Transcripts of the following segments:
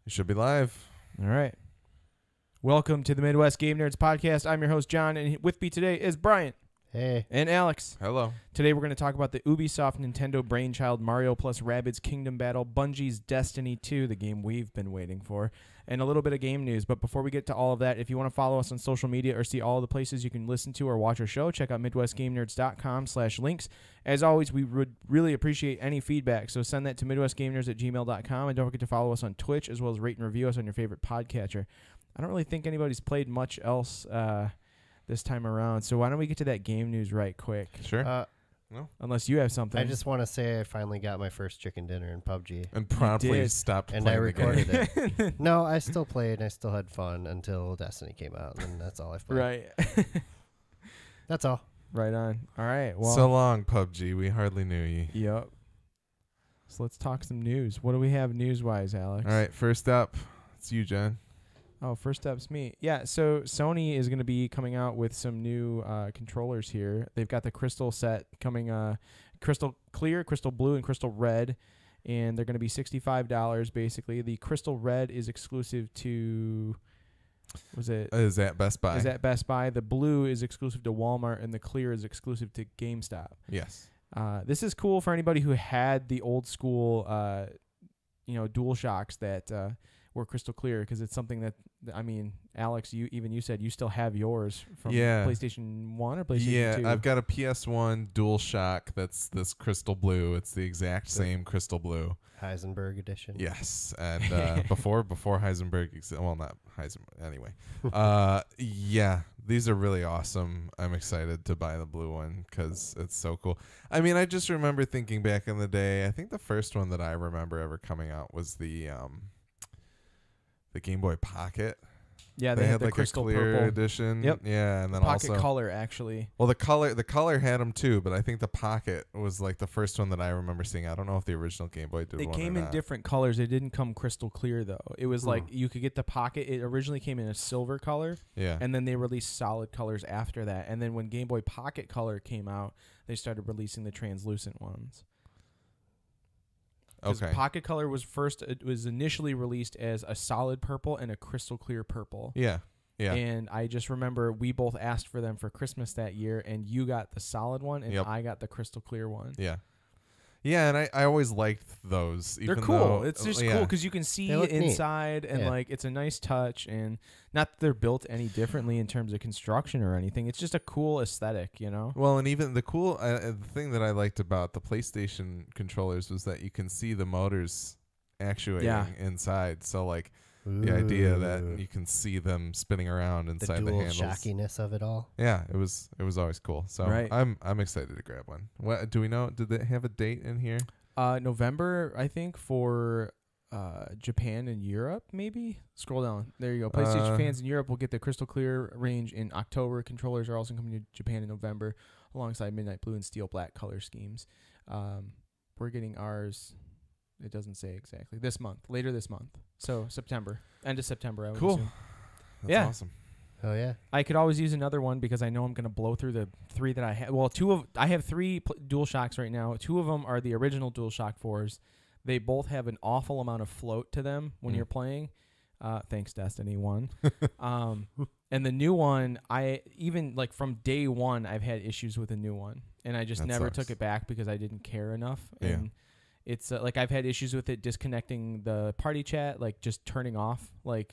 You should be live. All right. Welcome to the Midwest Game Nerds podcast. I'm your host, John, and with me today is Brian. Hey. And Alex. Hello. Today we're going to talk about the Ubisoft Nintendo brainchild Mario plus Rabbids Kingdom Battle, Bungie's Destiny 2, the game we've been waiting for, and a little bit of game news. But before we get to all of that, if you want to follow us on social media or see all the places you can listen to or watch our show, check out MidwestGameNerds.com/links. As always, we would really appreciate any feedback, so send that to MidwestGameNerds@gmail.com, and don't forget to follow us on Twitch, as well as rate and review us on your favorite podcatcher. I don't really think anybody's played much else this time around, so why don't we get to that game news right quick? Sure. No. Unless you have something. I just want to say I finally got my first chicken dinner in PUBG. And promptly did. stopped And playing I recorded the game. it. No, I still played and I still had fun until Destiny came out, and that's all I've played. Right. That's all. Right on. All right. Well. So long, PUBG. We hardly knew you. Yep. So let's talk some news. What do we have news-wise, Alex? All right. First up, it's you, John. Oh, first up's me. Yeah, so Sony is going to be coming out with some new controllers here. They've got the Crystal set coming, Crystal Clear, Crystal Blue, and Crystal Red, and they're going to be $65 basically. The Crystal Red is exclusive to, Is at Best Buy. Is at Best Buy. The Blue is exclusive to Walmart, and the Clear is exclusive to GameStop. Yes. This is cool for anybody who had the old school, DualShocks that were crystal clear, because it's something that, I mean, Alex, you said you still have yours from PlayStation 1 or PlayStation 2. Yeah, I've got a PS1 DualShock that's this crystal blue. It's the exact same crystal blue. Heisenberg edition. Yes, and before Heisenberg, not Heisenberg. Anyway, yeah, these are really awesome. I'm excited to buy the blue one because it's so cool. I mean, I just remember thinking back in the day. I think the first one that I remember ever coming out was the Game Boy Pocket. Yeah, they had the like crystal a clear purple edition. Yep. Yeah, and then Pocket also color actually. Well, the color had them too, but I think the Pocket was like the first one that I remember seeing. I don't know if the original Game Boy did They one came or in not. different colors. They didn't come crystal clear though. It was like you could get the Pocket. It originally came in a silver color. Yeah. And then they released solid colors after that. And then when Game Boy Pocket Color came out, they started releasing the translucent ones. Okay. Pocket Color was it was initially released as a solid purple and a crystal clear purple. Yeah. Yeah. And I just remember we both asked for them for Christmas that year, and you got the solid one, and I got the crystal clear one. Yeah. Yeah, and I always liked those. They're cool. It's just cool because you can see inside, neat. and like it's a nice touch, and not that they're built any differently in terms of construction or anything. It's just a cool aesthetic, you know? Well, and even the cool the thing that I liked about the PlayStation controllers was that you can see the motors actuating inside. So like the idea that you can see them spinning around inside the handles. The dual shockiness of it all. Yeah, it was always cool. So I'm excited to grab one. What do we know? Did they have a date in here? November, I think, for Japan and Europe, maybe. Scroll down. There you go. PlayStation fans in Europe will get the crystal clear range in October. Controllers are also coming to Japan in November, alongside Midnight Blue and Steel Black color schemes. We're getting ours. It doesn't say exactly. Later this month. So September, end of September, I would assume. That's awesome. Oh yeah. I could always use another one because I know I'm going to blow through the three that I have. Well, I have three DualShocks right now. Two of them are the original DualShock 4s. They both have an awful amount of float to them when you're playing. Thanks, Destiny 1. And the new one, from day one, I've had issues with the new one. And I just never took it back because I didn't care enough. Yeah. And it's I've had issues with it disconnecting the party chat, like just turning off, that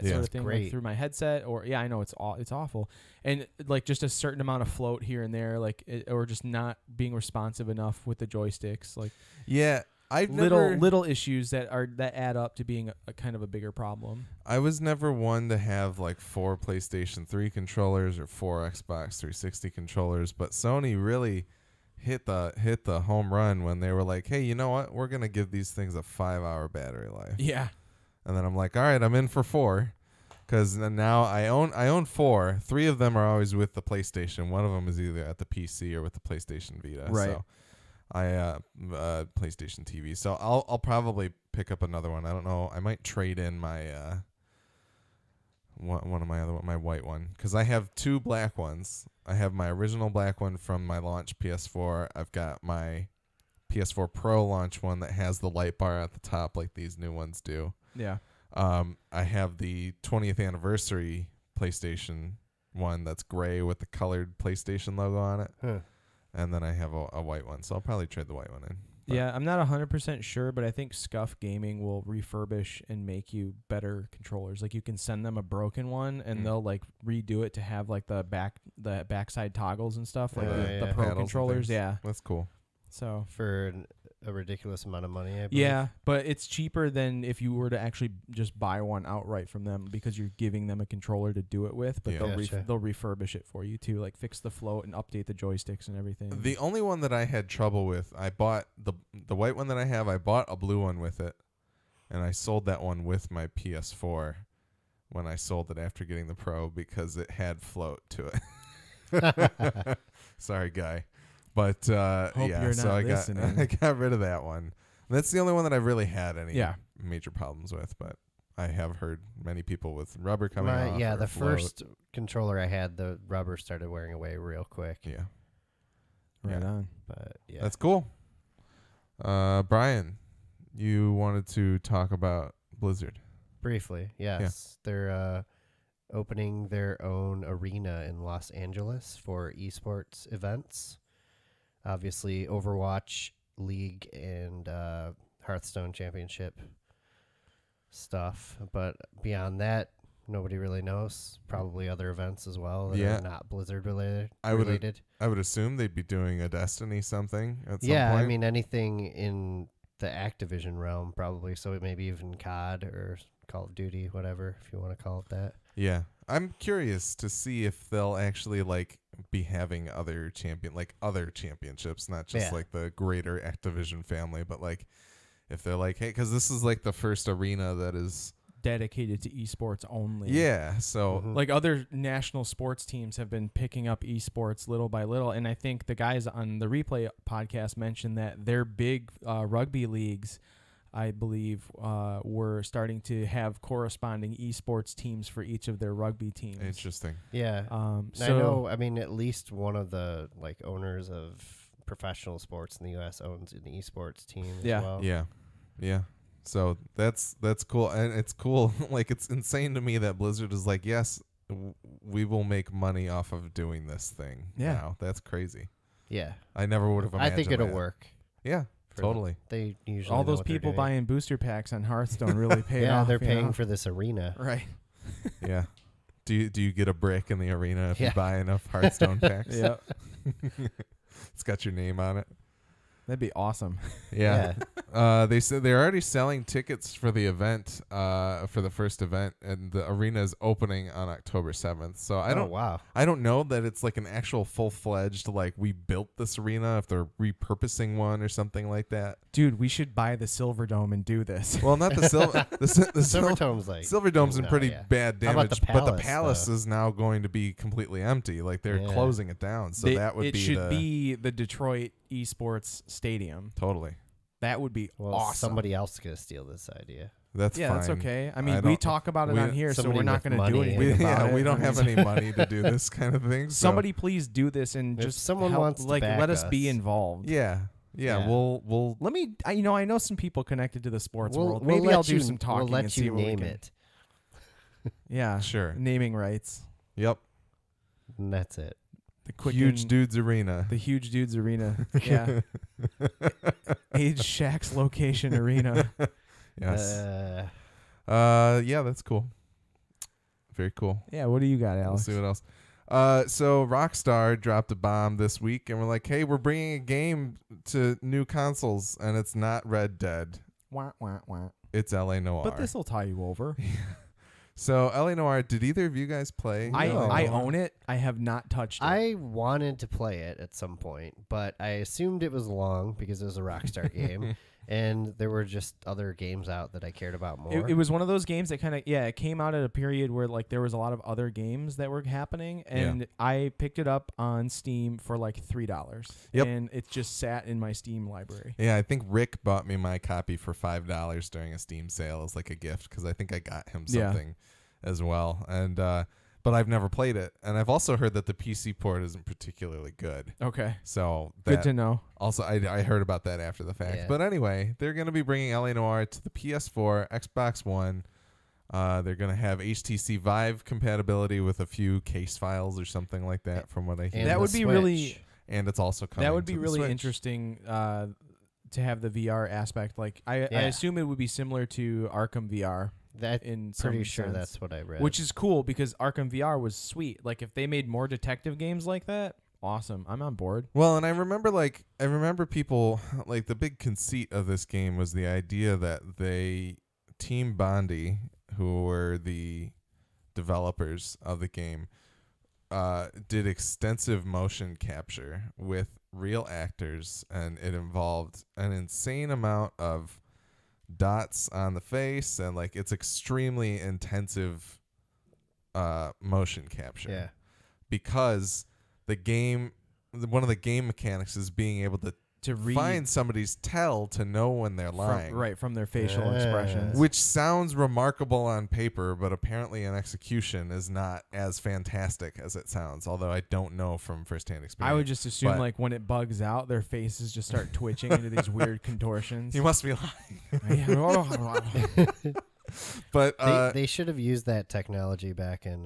sort of thing, like through my headset. Or I know it's awful, and like just a certain amount of float here and there, or just not being responsive enough with the joysticks, like little issues that add up to being a kind of a bigger problem. I was never one to have like 4 PlayStation 3 controllers or 4 Xbox 360 controllers, but Sony really hit the home run when they were like, hey, you know what? We're going to give these things a 5-hour battery life. Yeah. And then I'm like, all right, I'm in for 4. Because now I own 4. 3 of them are always with the PlayStation. One of them is either at the PC or with the PlayStation Vita. Right. So PlayStation TV. So I'll probably pick up another one. I don't know. I might trade in my one of my white one, because I have 2 black ones. I have my original black one from my launch PS4. I've got my PS4 Pro launch one that has the light bar at the top like these new ones do. Yeah. I have the 20th anniversary PlayStation one that's gray with the colored PlayStation logo on it. Huh. And then I have a white one, so I'll probably trade the white one in. But Yeah, I'm not 100% sure, but I think Scuff Gaming will refurbish and make you better controllers. Like you can send them a broken one, and they'll like redo it to have like the backside toggles and stuff, like the yeah. Pro Paddles and controllers. things. Yeah, That's cool. so For a ridiculous amount of money, I believe. yeah, but it's cheaper than if you were to actually just buy one outright from them because you're giving them a controller to do it with. But Yeah. they'll refurbish it for you too, like fix the float and update the joysticks and everything. The only one that I had trouble with, I bought the white one that I have. I bought a blue one with it, and I sold that one with my PS4 when I sold it after getting the Pro because it had float to it. Sorry, guy. But Hope yeah, you're so not I listening. got rid of that one. That's the only one that I really had any Yeah. major problems with. But I have heard many people with rubber coming off. Yeah, or the float. first controller I had, the rubber started wearing away real quick. Yeah, right yeah. on. But yeah, That's cool. Brian, you wanted to talk about Blizzard. briefly, yes. They're opening their own arena in Los Angeles for esports events. Obviously, Overwatch, League, and Hearthstone Championship stuff. But beyond that, nobody really knows. Probably other events as well that Yeah. are not Blizzard related. I would assume they'd be doing a Destiny something at some Yeah, point. I mean anything in the Activision realm probably. So maybe even COD or Call of Duty, whatever, if you want to call it that. Yeah, I'm curious to see if they'll actually like be having other championships, not just Yeah. like the greater Activision family, but like if they're like, hey, because this is like the first arena that is Dedicated to esports only. yeah. So Mhm. Like other national sports teams have been picking up esports little by little, and I think the guys on the Replay podcast mentioned that their big rugby leagues, I believe, were starting to have corresponding esports teams for each of their rugby teams. interesting. Yeah. So I know, I mean, at least one of the like owners of professional sports in the U.S. owns an esports team Yeah. as well. Yeah, yeah. So that's cool, and it's cool. Like it's insane to me that Blizzard is like, yes, we will make money off of doing this thing. Yeah. Now that's crazy. Yeah. I never would have I imagined. think it'll that. work. Yeah, for totally. They usually all know those what they're people doing. buying booster packs on Hearthstone really paid Yeah, off. they're you paying know? for this arena. Right. Yeah. Do you get a brick in the arena if Yeah. you buy enough Hearthstone packs? Yeah, It's got your name on it. that'd be awesome. Yeah. They said they're already selling tickets for the event, for the first event, and the arena is opening on October 7th. So I Oh, wow. don't know that it's like an actual full-fledged, like we built this arena, if they're repurposing one or something like that. Dude, we should buy the Silver Dome and do this. Well, not the silver. the Silvertone's like Silverdome's in no, pretty yeah. bad How about damage, the but the palace, palace though? is now going to be completely empty. Like they're Yeah. closing it down, so that would it be should be the Detroit Esports Stadium. totally. That would be Well, awesome. somebody else is gonna steal this idea. That's yeah, fine. that's okay. I I mean, we don't- talk about it we- on here, so somebody we're not with going to do money anything and- about it. We don't have any money to do this kind of thing. So. Somebody please do this and If just someone help, wants to like back let us be us. involved. Yeah. Yeah. We'll Let me. I know some people connected to the sports world. we'll Maybe let I'll do you- some talking We'll let and see you what we name can- it, Yeah, sure. naming rights. Yep. and that's it. The quick Huge dudes arena. The Huge Dudes Arena. Yeah. Age Shack's location arena. Yes. Yeah, that's cool. Very cool. Yeah. What do you got, We'll Alex? see what else. So Rockstar dropped a bomb this week, and we're like, hey, we're bringing a game to new consoles, and it's not Red Dead. Wah, wah, wah. It's L.A. Noire. But this will tie you over. So L.A. Noire, did either of you guys play? No. I own it. I have not touched it. I wanted to play it at some point, but I assumed it was long because it was a Rockstar game, and there were just other games out that I cared about more. It was one of those games that kind of it came out at a period where like there was a lot of other games that were happening, and I picked it up on Steam for like $3. Yep. And it just sat in my Steam library. Yeah, I think Rick bought me my copy for $5 during a Steam sale as like a gift because I think I got him Yeah. something as well. And but I've never played it, and I've also heard that the PC port isn't particularly good. Okay. So Good to know. Also, I heard about that after the fact. Yeah. But anyway, they're going to be bringing LA Noire to the PS4, Xbox One. They're going to have HTC Vive compatibility with a few case files or something like that, from what I hear. And That the would be Switch. really. And it's also coming. That would to be the really Switch. interesting to have the VR aspect. Like I assume it would be similar to Arkham VR. In some Pretty sure sense. that's what I read. Which is cool because Arkham VR was sweet. Like if they made more detective games like that, awesome. I'm on board. Well, and I remember people, like, the big conceit of this game was the idea that Team Bondi, who were the developers of the game, did extensive motion capture with real actors, and it involved an insane amount of dots on the face, and like it's extremely intensive motion capture. Yeah. Because one of the game mechanics is being able to read find somebody's tell to know when they're lying. from their facial expressions. Which sounds remarkable on paper, but apparently in execution is not as fantastic as it sounds, although I don't know from firsthand experience. I would just assume like when it bugs out, their faces just start twitching into these weird contortions. You must be lying. But they should have used that technology back in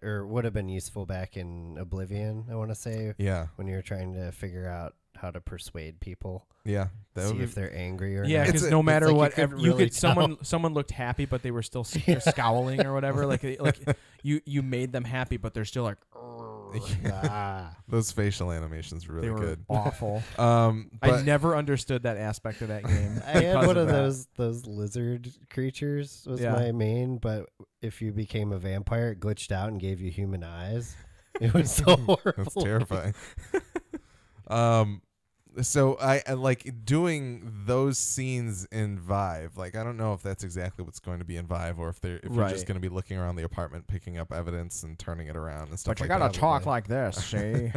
or would have been useful back in Oblivion, I want to say. Yeah. When you were trying to figure out how to persuade people. Yeah. See if they're angry or yeah, not. because no matter like what, you could really someone looked happy, but they were still scowling or whatever. Like you made them happy, but they're still like. Those facial animations were really they were good. Awful. But I never understood that aspect of that game. I had one of that. those lizard creatures was Yeah. my main, but if you became a vampire, it glitched out and gave you human eyes. It was so horrible. That's terrifying. So I like doing those scenes in Vive. Like, I don't know if that's exactly what's going to be in Vive, or if you're just going to be looking around the apartment, picking up evidence and turning it around and stuff. But you like gotta that. talk like this, see?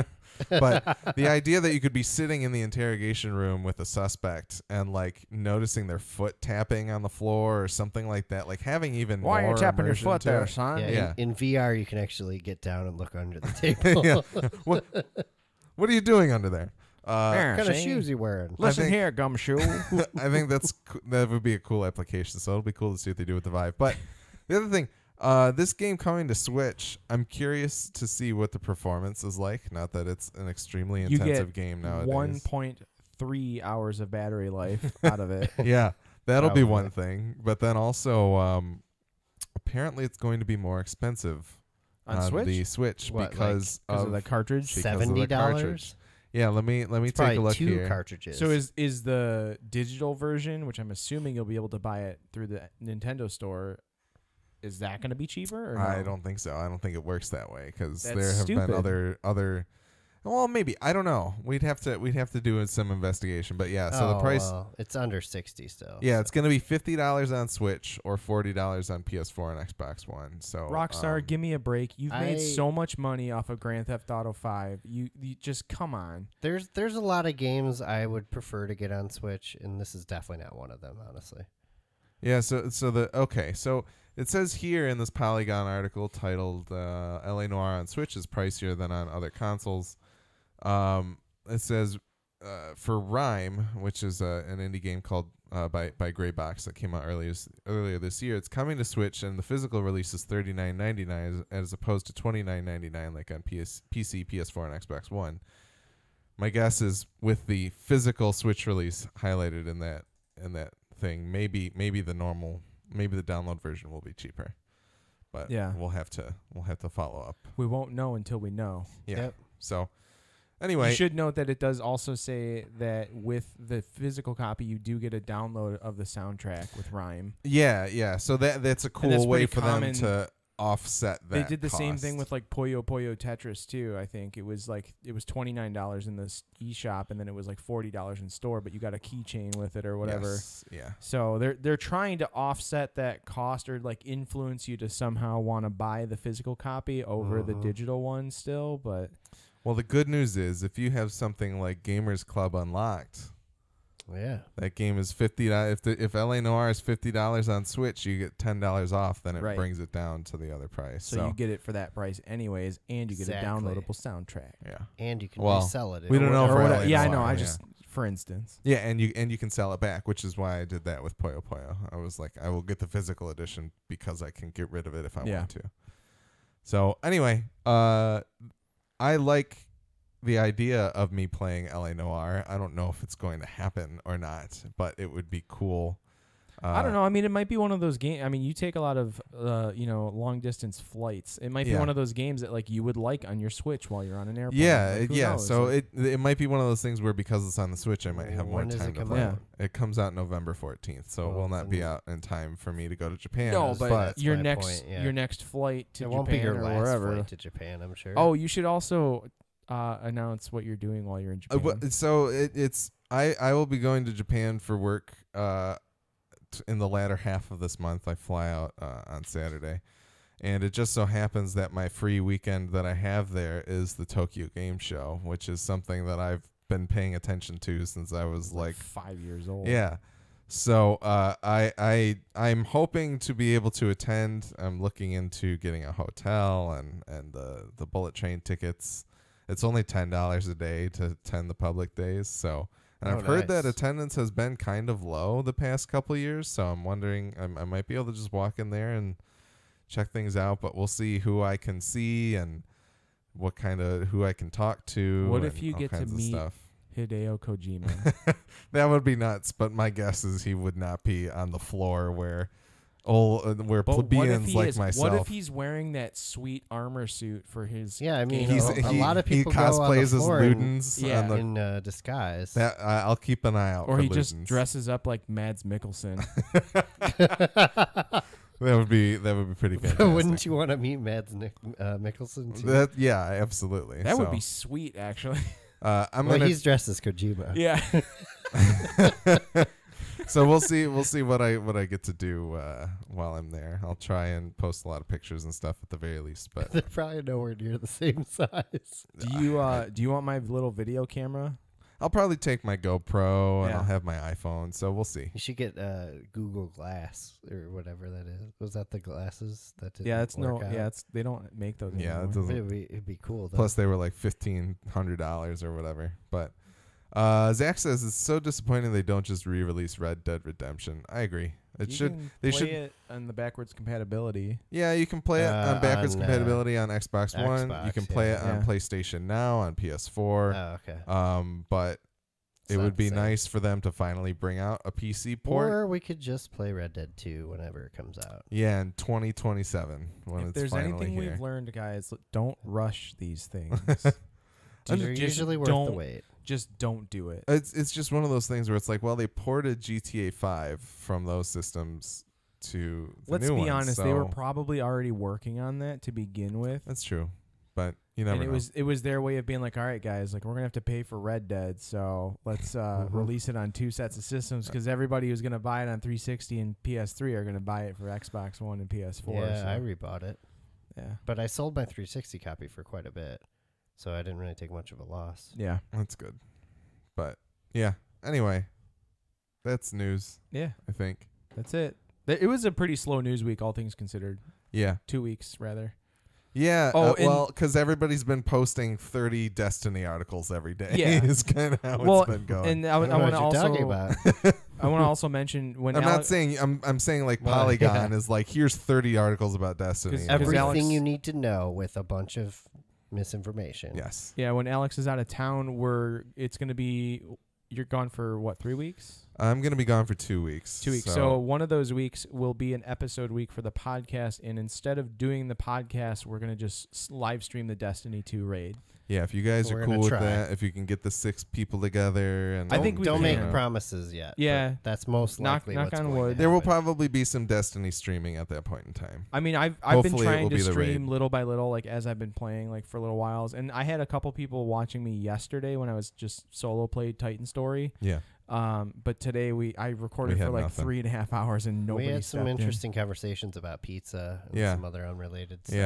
But the idea that you could be sitting in the interrogation room with a suspect and like noticing their foot tapping on the floor or something like that, like having even Why more are you tapping your immersion foot to there, it. son? Yeah, in VR, you can actually get down and look under the table. Yeah. What are you doing under there? There, What kind of see? shoes you wearing? Listen think- here, gumshoe. I think that would be a cool application. So it'll be cool to see what they do with the Vive. But the other thing, this game coming to Switch, I'm curious to see what the performance is like. Not that it's an extremely You intensive get game nowadays. 1.3 hours of battery life out of it. Yeah, that'll be Probably. one thing. But then also, apparently, it's going to be more expensive On Switch? the Switch What, because Because of the cartridge. because of the cartridge. $70? Yeah, let me take Probably a look 2 here. cartridges. So is the digital version, which I'm assuming you'll be able to buy it through the Nintendo store, is that going to be cheaper? Or no? I don't think so. I don't think it works that way because That's there have stupid. been other. Well, maybe I don't know. We'd have to do some investigation. But yeah, so the price. Well, it's under 60 still. Yeah, so. it's going to be $50 on Switch or $40 on PS4 and Xbox One. So Rockstar, give me a break. You've made I- so much money off of Grand Theft Auto 5. You just come on. There's a lot of games I would prefer to get on Switch, and this is definitely not one of them, honestly. Yeah, so it says here in this Polygon article titled "LA Noire on Switch is pricier than on other consoles." It says for Rhyme, which is an indie game called by Greybox that came out earlier this year, it's coming to Switch, and the physical release is $39.99 as opposed to $29.99 like on PC, PS4, and Xbox One. My guess is with the physical Switch release highlighted in that thing, maybe the download version will be cheaper, but Yeah. we'll have to follow up. We won't know until we know. Yeah. Yep. So anyway, You should note that it does also say that with the physical copy, you do get a download of the soundtrack with Rhyme. yeah. So that's a cool that's way pretty for them common. to offset that. They did the same thing cost. with like Puyo Puyo Tetris too. I think it was $29 in the eShop, and then it was like $40 in store, but you got a keychain with it or whatever. Yes, yeah. So they're trying to offset that cost or like influence you to somehow want to buy the physical copy over the digital one still, but Well, the good news is if you have something like Gamers Club Unlocked, Yeah. That game is $50. If LA Noire is $50 on Switch, you get $10 off. Then it Right. brings it down to the other price. So you get it for that price anyways, and you get a Exactly. downloadable soundtrack. yeah. And you can Well, resell it. we don't know Or for whatever. LA Yeah, I Noire, know. I yeah. just, for instance. Yeah, and you can sell it back, which is why I did that with Puyo Puyo. I was like, I will get the physical edition because I can get rid of it if I want to. So anyway, I like the idea of me playing LA Noire. I don't know if it's going to happen or not, but it would be cool. I don't know. I mean, it might be one of those games. I mean, you take a lot of, long distance flights. It might be one of those games that like you would like on your Switch while you're on an airplane. Yeah, Like, who yeah. knows? So Like, it might be one of those things where because it's on the Switch, I might have more When does time it to come play. out? It comes out November 14th, so it will not be out in time for me to go to Japan. no, but that's your my next point, yeah. your next flight to It Japan won't be your or last wherever. flight to Japan, I'm sure. Oh, you should also announce what you're doing while you're in Japan. So it's I will be going to Japan for work in the latter half of this month. I fly out on Saturday, and it just so happens that my free weekend that I have there is the Tokyo Game Show, which is something that I've been paying attention to since I was like 5 years old. yeah. So I'm hoping to be able to attend. I'm looking into getting a hotel and the bullet train tickets. It's only $10 a day to attend the public days. So, and I've heard that nice. attendance has been kind of low the past couple of years. So I'm wondering, I might be able to just walk in there and check things out. But we'll see who I can see and who I can talk to. What if and you all get to kinds of meet stuff. Hideo Kojima? That would be nuts, but my guess is he would not be on the floor where plebeians like myself. What if he's wearing that sweet armor suit for his? Yeah, I mean, game? a lot of people he go on the cosplays as floor Ludens. Yeah. On disguise. that I'll keep an eye out. Or for he just Ludens. dresses up like Mads Mikkelsen. That would be pretty fantastic. Wouldn't you want to meet Mads Mikkelsen too? Absolutely. That would be sweet, actually. He's dressed as Kojima. Yeah. So we'll see what I get to do while I'm there. I'll try and post a lot of pictures and stuff at the very least. But They're probably nowhere near the same size. Do you want my little video camera? I'll probably take my GoPro and Yeah. I'll have my iPhone. So we'll see. You should get Google Glass or whatever that is. Was that the glasses that didn't Yeah, it's work out? they don't make those Yeah, anymore. it doesn't. It'd be cool though. Plus, they were like $1,500 or whatever. But Zach says it's so disappointing they don't just re-release Red Dead Redemption. I agree. They should play it on the backwards compatibility. Yeah, you can play it on backwards compatibility on Xbox One. You can play it on Yeah. PlayStation Now, on PS4. Oh, okay. But It's it not would be the same. nice for them to finally bring out a PC port. Or we could just play Red Dead 2 whenever it comes out. Yeah, in 2027 when If it's there's finally anything here. we've learned, guys, don't rush these things. They're usually worth the wait. Just don't do it. It's just one of those things where it's like, well, they ported GTA 5 from those systems to the Let's new be ones, honest, they were so probably already working on that to begin with. that's true, but you never And know. it was their way of being like, all right, guys, like we're gonna have to pay for Red Dead, so let's release it on 2 sets of systems because everybody who's gonna buy it on 360 and PS3 are gonna buy it for Xbox One and PS4. Yeah, so, I rebought it. yeah, But I sold my 360 copy for quite a bit. So I didn't really take much of a loss. yeah, That's good, but yeah. Anyway, that's news. yeah. I think. That's it. It was a pretty slow news week, all things considered. Yeah. 2 weeks rather. Yeah. Oh, well, because everybody's been posting 30 Destiny articles every day. Yeah. is kind of how Well, it's been going. and I I want don't know to what you're talking about. I want to also mention when I'm not Alex, saying I'm saying like Well, Polygon yeah. is like here's 30 articles about Destiny. 'Cause and we're Everything Alex- you need to know with a bunch of misinformation. yes. yeah, when Alex is out of town, it's going to be you're gone for what, 3 weeks? I'm gonna be gone for 2 weeks. 2 weeks. So one of those weeks will be an episode week for the podcast, and instead of doing the podcast, we're gonna just live stream the Destiny 2 raid. yeah, if you guys We're are gonna cool with try. that, if you can get the 6 people together, and I think we don't can. make promises yet. Yeah. but that's most Knock- likely knock what's on going to wood. there will happen. probably be some Destiny streaming at that point in time. I mean, I've been Hopefully it trying will to be the stream raid. little by little, like as I've been playing, like for little whiles, and I had a couple people watching me yesterday when I was just solo played Titan Story. Yeah. But today I recorded We had for like nothing. 3.5 hours and nobody We had some stepped in. interesting conversations about pizza and Yeah. some other unrelated stuff.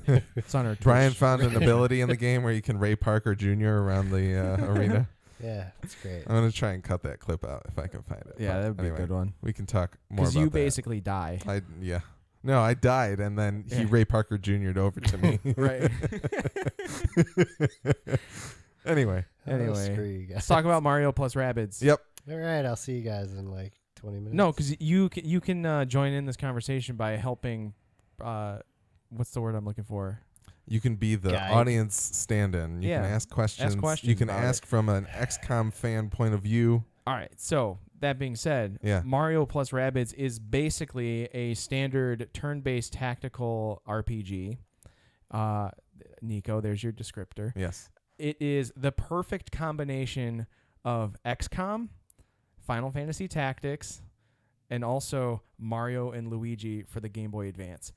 Yeah. It's on our Brian Twitch. found an ability in the game where you can Ray Parker Jr. around the arena. Yeah, that's great. I'm gonna try and cut that clip out if I can find it. Yeah, But that would be anyway, a good one. We can talk more about Because you that. basically die. No, I died, and then he Yeah. Ray Parker Jr.'d over to me. Right. Anyway. Oh, screw you guys. Let's talk about Mario plus Rabbids. Yep. All right, I'll see you guys in like 20 minutes. No, because you can join in this conversation by helping. What's the word I'm looking for? You can be the Guide. audience stand-in. You Yeah. can ask questions. questions You can about ask from an XCOM fan point of view. All right. So that being said, Yeah. Mario plus Rabbids is basically a standard turn-based tactical RPG. Nico, there's your descriptor. Yes. It is the perfect combination of XCOM, Final Fantasy Tactics, and also Mario and Luigi for the Game Boy Advance.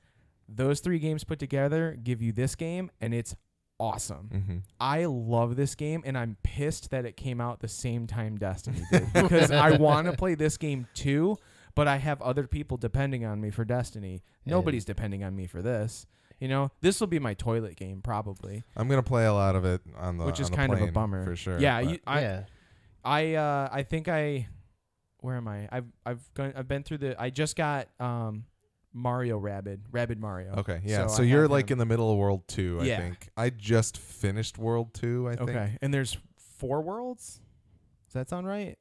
Those 3 games put together give you this game, and it's awesome. Mm-hmm. I love this game, and I'm pissed that it came out the same time Destiny did because I want to play this game too, but I have other people depending on me for Destiny. Nobody's depending on me for this. You know, this will be my toilet game probably. I'm gonna play a lot of it on the Which is on the kind of a plane bummer. for sure. Yeah, but- I think where am I? I've been through I just got Mario Rabbids Mario. Okay, yeah. So So I you're have like him. in the middle of World 2, I Yeah. think. I just finished World 2, I think. Okay, and there's 4 worlds. Does that sound right?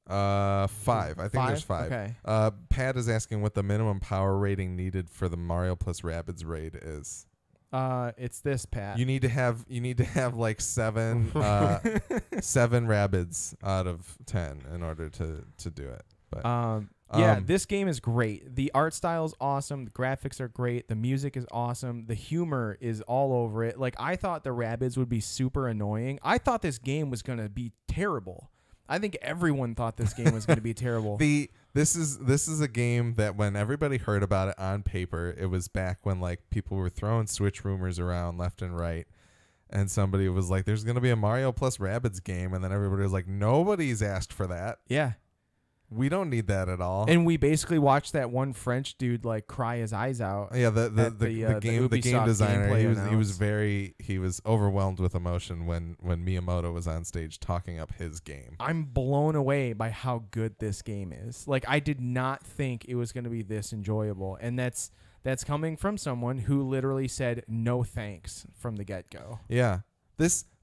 5. I think there's 5. Okay. Pat is asking what the minimum power rating needed for the Mario plus Rabbids raid is. It's this, Pat. You need to have like 7 7 Rabbids out of 10 in order to do it. But yeah, this game is great. The art style is awesome. The graphics are great. The music is awesome. The humor is all over it. Like, I thought the Rabbids would be super annoying. I thought this game was going to be terrible. I think everyone thought this game was going to be terrible. This is a game that when everybody heard about it on paper, it was back when like people were throwing Switch rumors around left and right. And somebody was like, there's going to be a Mario plus Rabbids game. And then everybody was like, nobody's asked for that. Yeah. We don't need that at all. And we basically watched that one French dude like cry his eyes out. Yeah, the game Ubisoft designer, gameplay he was overwhelmed with emotion when Miyamoto was on stage talking up his game. I'm blown away by how good this game is. Like, I did not think it was going to be this enjoyable, and that's coming from someone who literally said no thanks from the get-go. Yeah.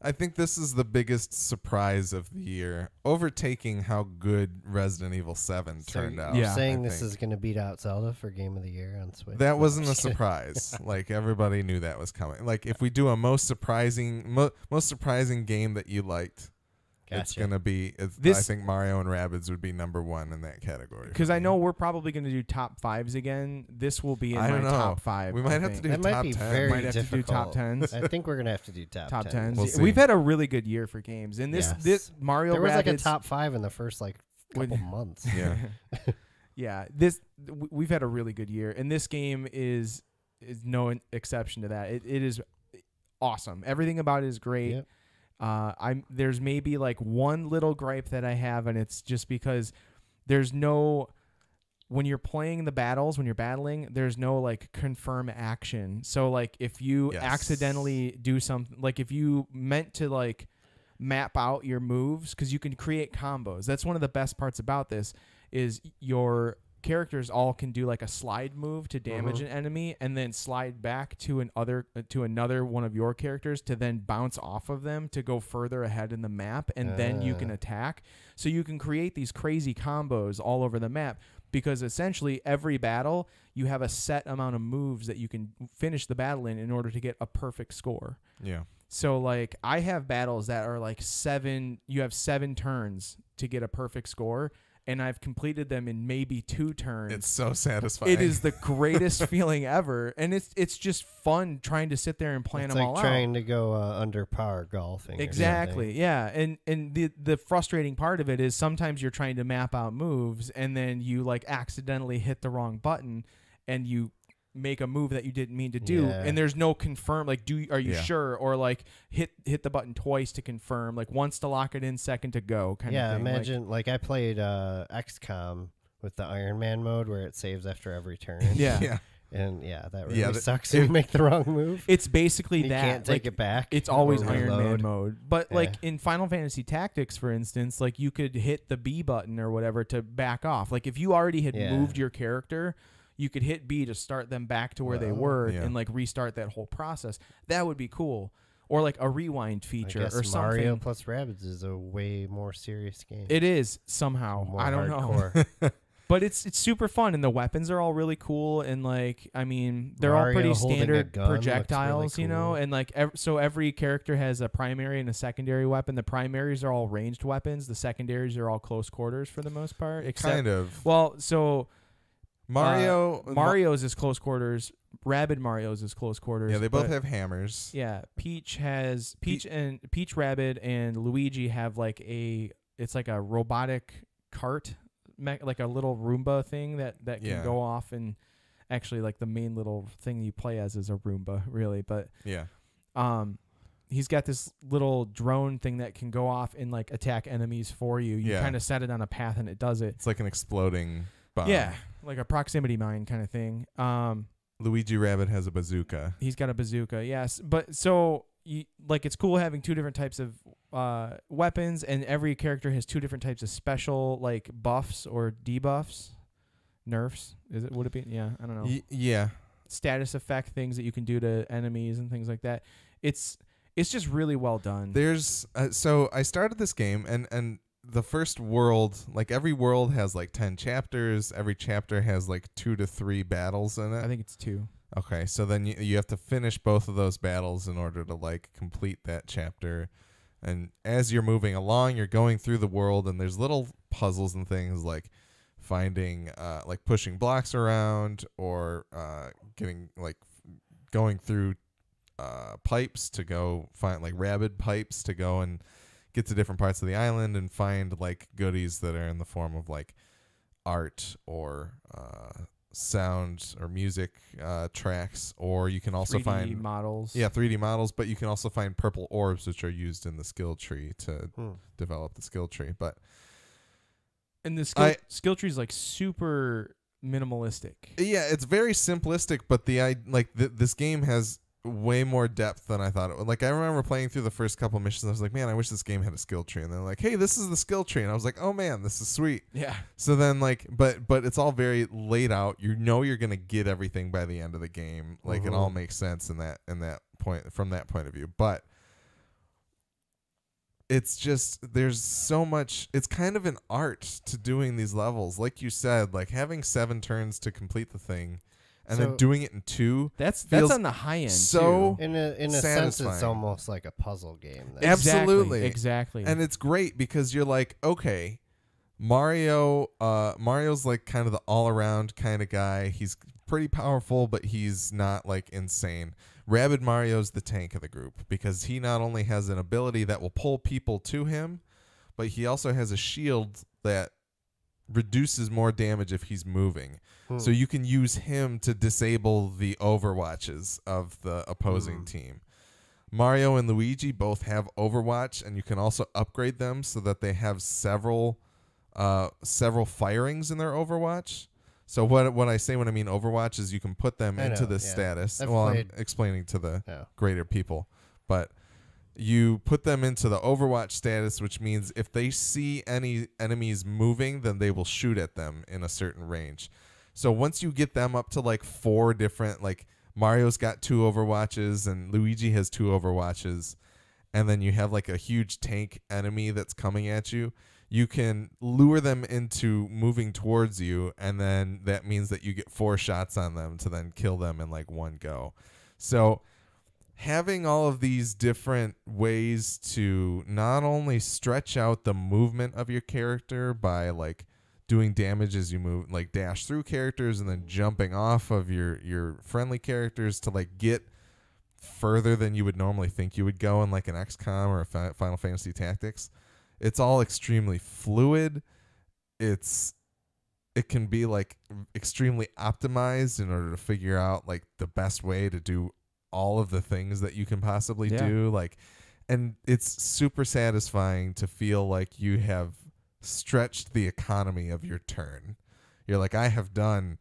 I think this is the biggest surprise of the year, overtaking how good Resident Evil 7 turned out. You're Yeah, saying this is going to beat out Zelda for Game of the Year on Switch? That wasn't a surprise. Like, everybody knew that was coming. Like, if we do a most surprising game that you liked, it's Gotcha. going to be I think Mario and Rabbids would be number 1 in that category. Because I know we're probably going to do top 5s again. This will be in I my don't know. top 5. We might I have to think. do That might top be 10. very Might have to do top difficult. 10s. I think we're going to have to do top 10s. We'll see. We've had a really good year for games. And this Mario There was like a Rabbids- top 5 in the first like couple months. Yeah. Yeah, we've had a really good year, and this game is no exception to that. It is awesome. Everything about it is great. Yep. There's maybe like one little gripe that I have, and it's just because there's no, when you're playing the battles, when you're battling, there's no like confirm action. So like if you accidentally do something, like if you meant to like map out your moves, because you can create combos. That's one of the best parts about this is your characters all can do like a slide move to damage an enemy and then slide back to another one of your characters to then bounce off of them to go further ahead in the map, and then you can attack. So you can create these crazy combos all over the map, because essentially every battle you have a set amount of moves that you can finish the battle in order to get a perfect score. Yeah. So like I have battles that are like you have 7 turns to get a perfect score, and I've completed them in maybe 2 turns. It's so satisfying. It is the greatest feeling ever, and it's just fun trying to sit there and plan It's them like all out. trying to go under par golfing. Exactly, yeah. And the frustrating part of it is sometimes you're trying to map out moves, and then you like accidentally hit the wrong button, and you make a move that you didn't mean to do, and there's no confirm, like are you sure, or like hit the button twice to confirm, like once to lock it in, second to go kind of thing. Imagine like I played XCOM with the Iron Man mode where it saves after every turn. Yeah. And that really Yeah, sucks when you make the wrong move. It's basically You that. can't take it back. It's always or Iron Man reload. mode. But Yeah. like in Final Fantasy Tactics, for instance, like you could hit the B button or whatever to back off. Like if you already had Yeah. moved your character, you could hit B to start them back to where they Wow. were Yeah. and like restart that whole process. That would be cool. Or like a rewind I feature guess or something. Mario plus Rabbids is a way more serious game. It is somehow. More I don't know. hardcore. But it's super fun, and the weapons are all really cool, and like I mean they're all Mario pretty holding a standard gun looks projectiles, really you know, cool. and like so every character has a primary and a secondary weapon. The primaries are all ranged weapons. The secondaries are all close quarters for the most part. Except, Kind of. well, so Mario. Mario's is close quarters. Rabbid Mario's is close quarters. Yeah, they both but- have hammers. Yeah, Peach, Rabbid, and Luigi have like it's like a robotic cart, like a little Roomba thing that can Yeah. go off, and actually like the main little thing you play as is a Roomba, really. But Yeah. he's got this little drone thing that can go off and like attack enemies for you. You Yeah. kind of set it on a path and it does it. It's like an exploding bomb. Yeah, like a proximity mine kind of thing. Luigi Rabbit has a bazooka. He's got a bazooka, yes. But so, it's cool having two different types of weapons, and every character has two different types of special, like, buffs or debuffs. Nerfs, would it be? Yeah, I don't know. Yeah. Status effect things that you can do to enemies and things like that. It's just really well done. There's so I started this game and the first world, like every world has like 10 chapters. Every chapter has like 2 to 3 battles in it. I think it's 2. Okay, so then you have to finish both of those battles in order to like complete that chapter. And as you're moving along, you're going through the world, and there's little puzzles and things like finding, like pushing blocks around, or going through pipes to go find like rabid pipes to go and get to different parts of the island and find like goodies that are in the form of like art or sound or music tracks, or you can also 3D find models. 3D models, but you can also find purple orbs, which are used in the skill tree to develop the skill tree. But And the skill tree is like super minimalistic. yeah, it's very simplistic, but this game has way more depth than I thought it would. Like, I remember playing through the first couple missions, I was like, man, I wish this game had a skill tree. And they're like, hey, this is the skill tree. And I was like, oh man, this is sweet. Yeah. So then but it's all very laid out. You know you're gonna get everything by the end of the game. Like it all makes sense in that point, from that point of view. But it's just, there's so much, it's kind of an art to doing these levels. Like you said, like having 7 turns to complete the thing and then doing it in 2. That's feels on the high end so too. In a sense, it's satisfying. almost like a puzzle game. then. Absolutely. Exactly. And it's great because you're like, okay, Mario's like kind of the all-around kind of guy. He's pretty powerful, but he's not like insane. Rabbid Mario's the tank of the group because he not only has an ability that will pull people to him, but he also has a shield that reduces more damage if he's moving. So you can use him to disable the overwatches of the opposing team. Mario and Luigi both have Overwatch, and you can also upgrade them so that they have several firings in their Overwatch. So what I say when I mean Overwatch is you can put them into this status. I'm explaining to the greater people, but you put them into the Overwatch status, which means if they see any enemies moving, then they will shoot at them in a certain range. So once you get them up to like 4 different, like Mario's got 2 Overwatches and Luigi has 2 Overwatches, and then you have like a huge tank enemy that's coming at you, you can lure them into moving towards you, and then that means that you get 4 shots on them to then kill them in like one go. So having all of these different ways to not only stretch out the movement of your character by like doing damage as you move, like dash through characters and then jumping off of your friendly characters to like get further than you would normally think you would go in like an XCOM or a Final Fantasy Tactics. It's all extremely fluid. It can be like extremely optimized in order to figure out like the best way to do all of the things that you can possibly do. Like, and it's super satisfying to feel like you have stretched the economy of your turn. You're like, I have done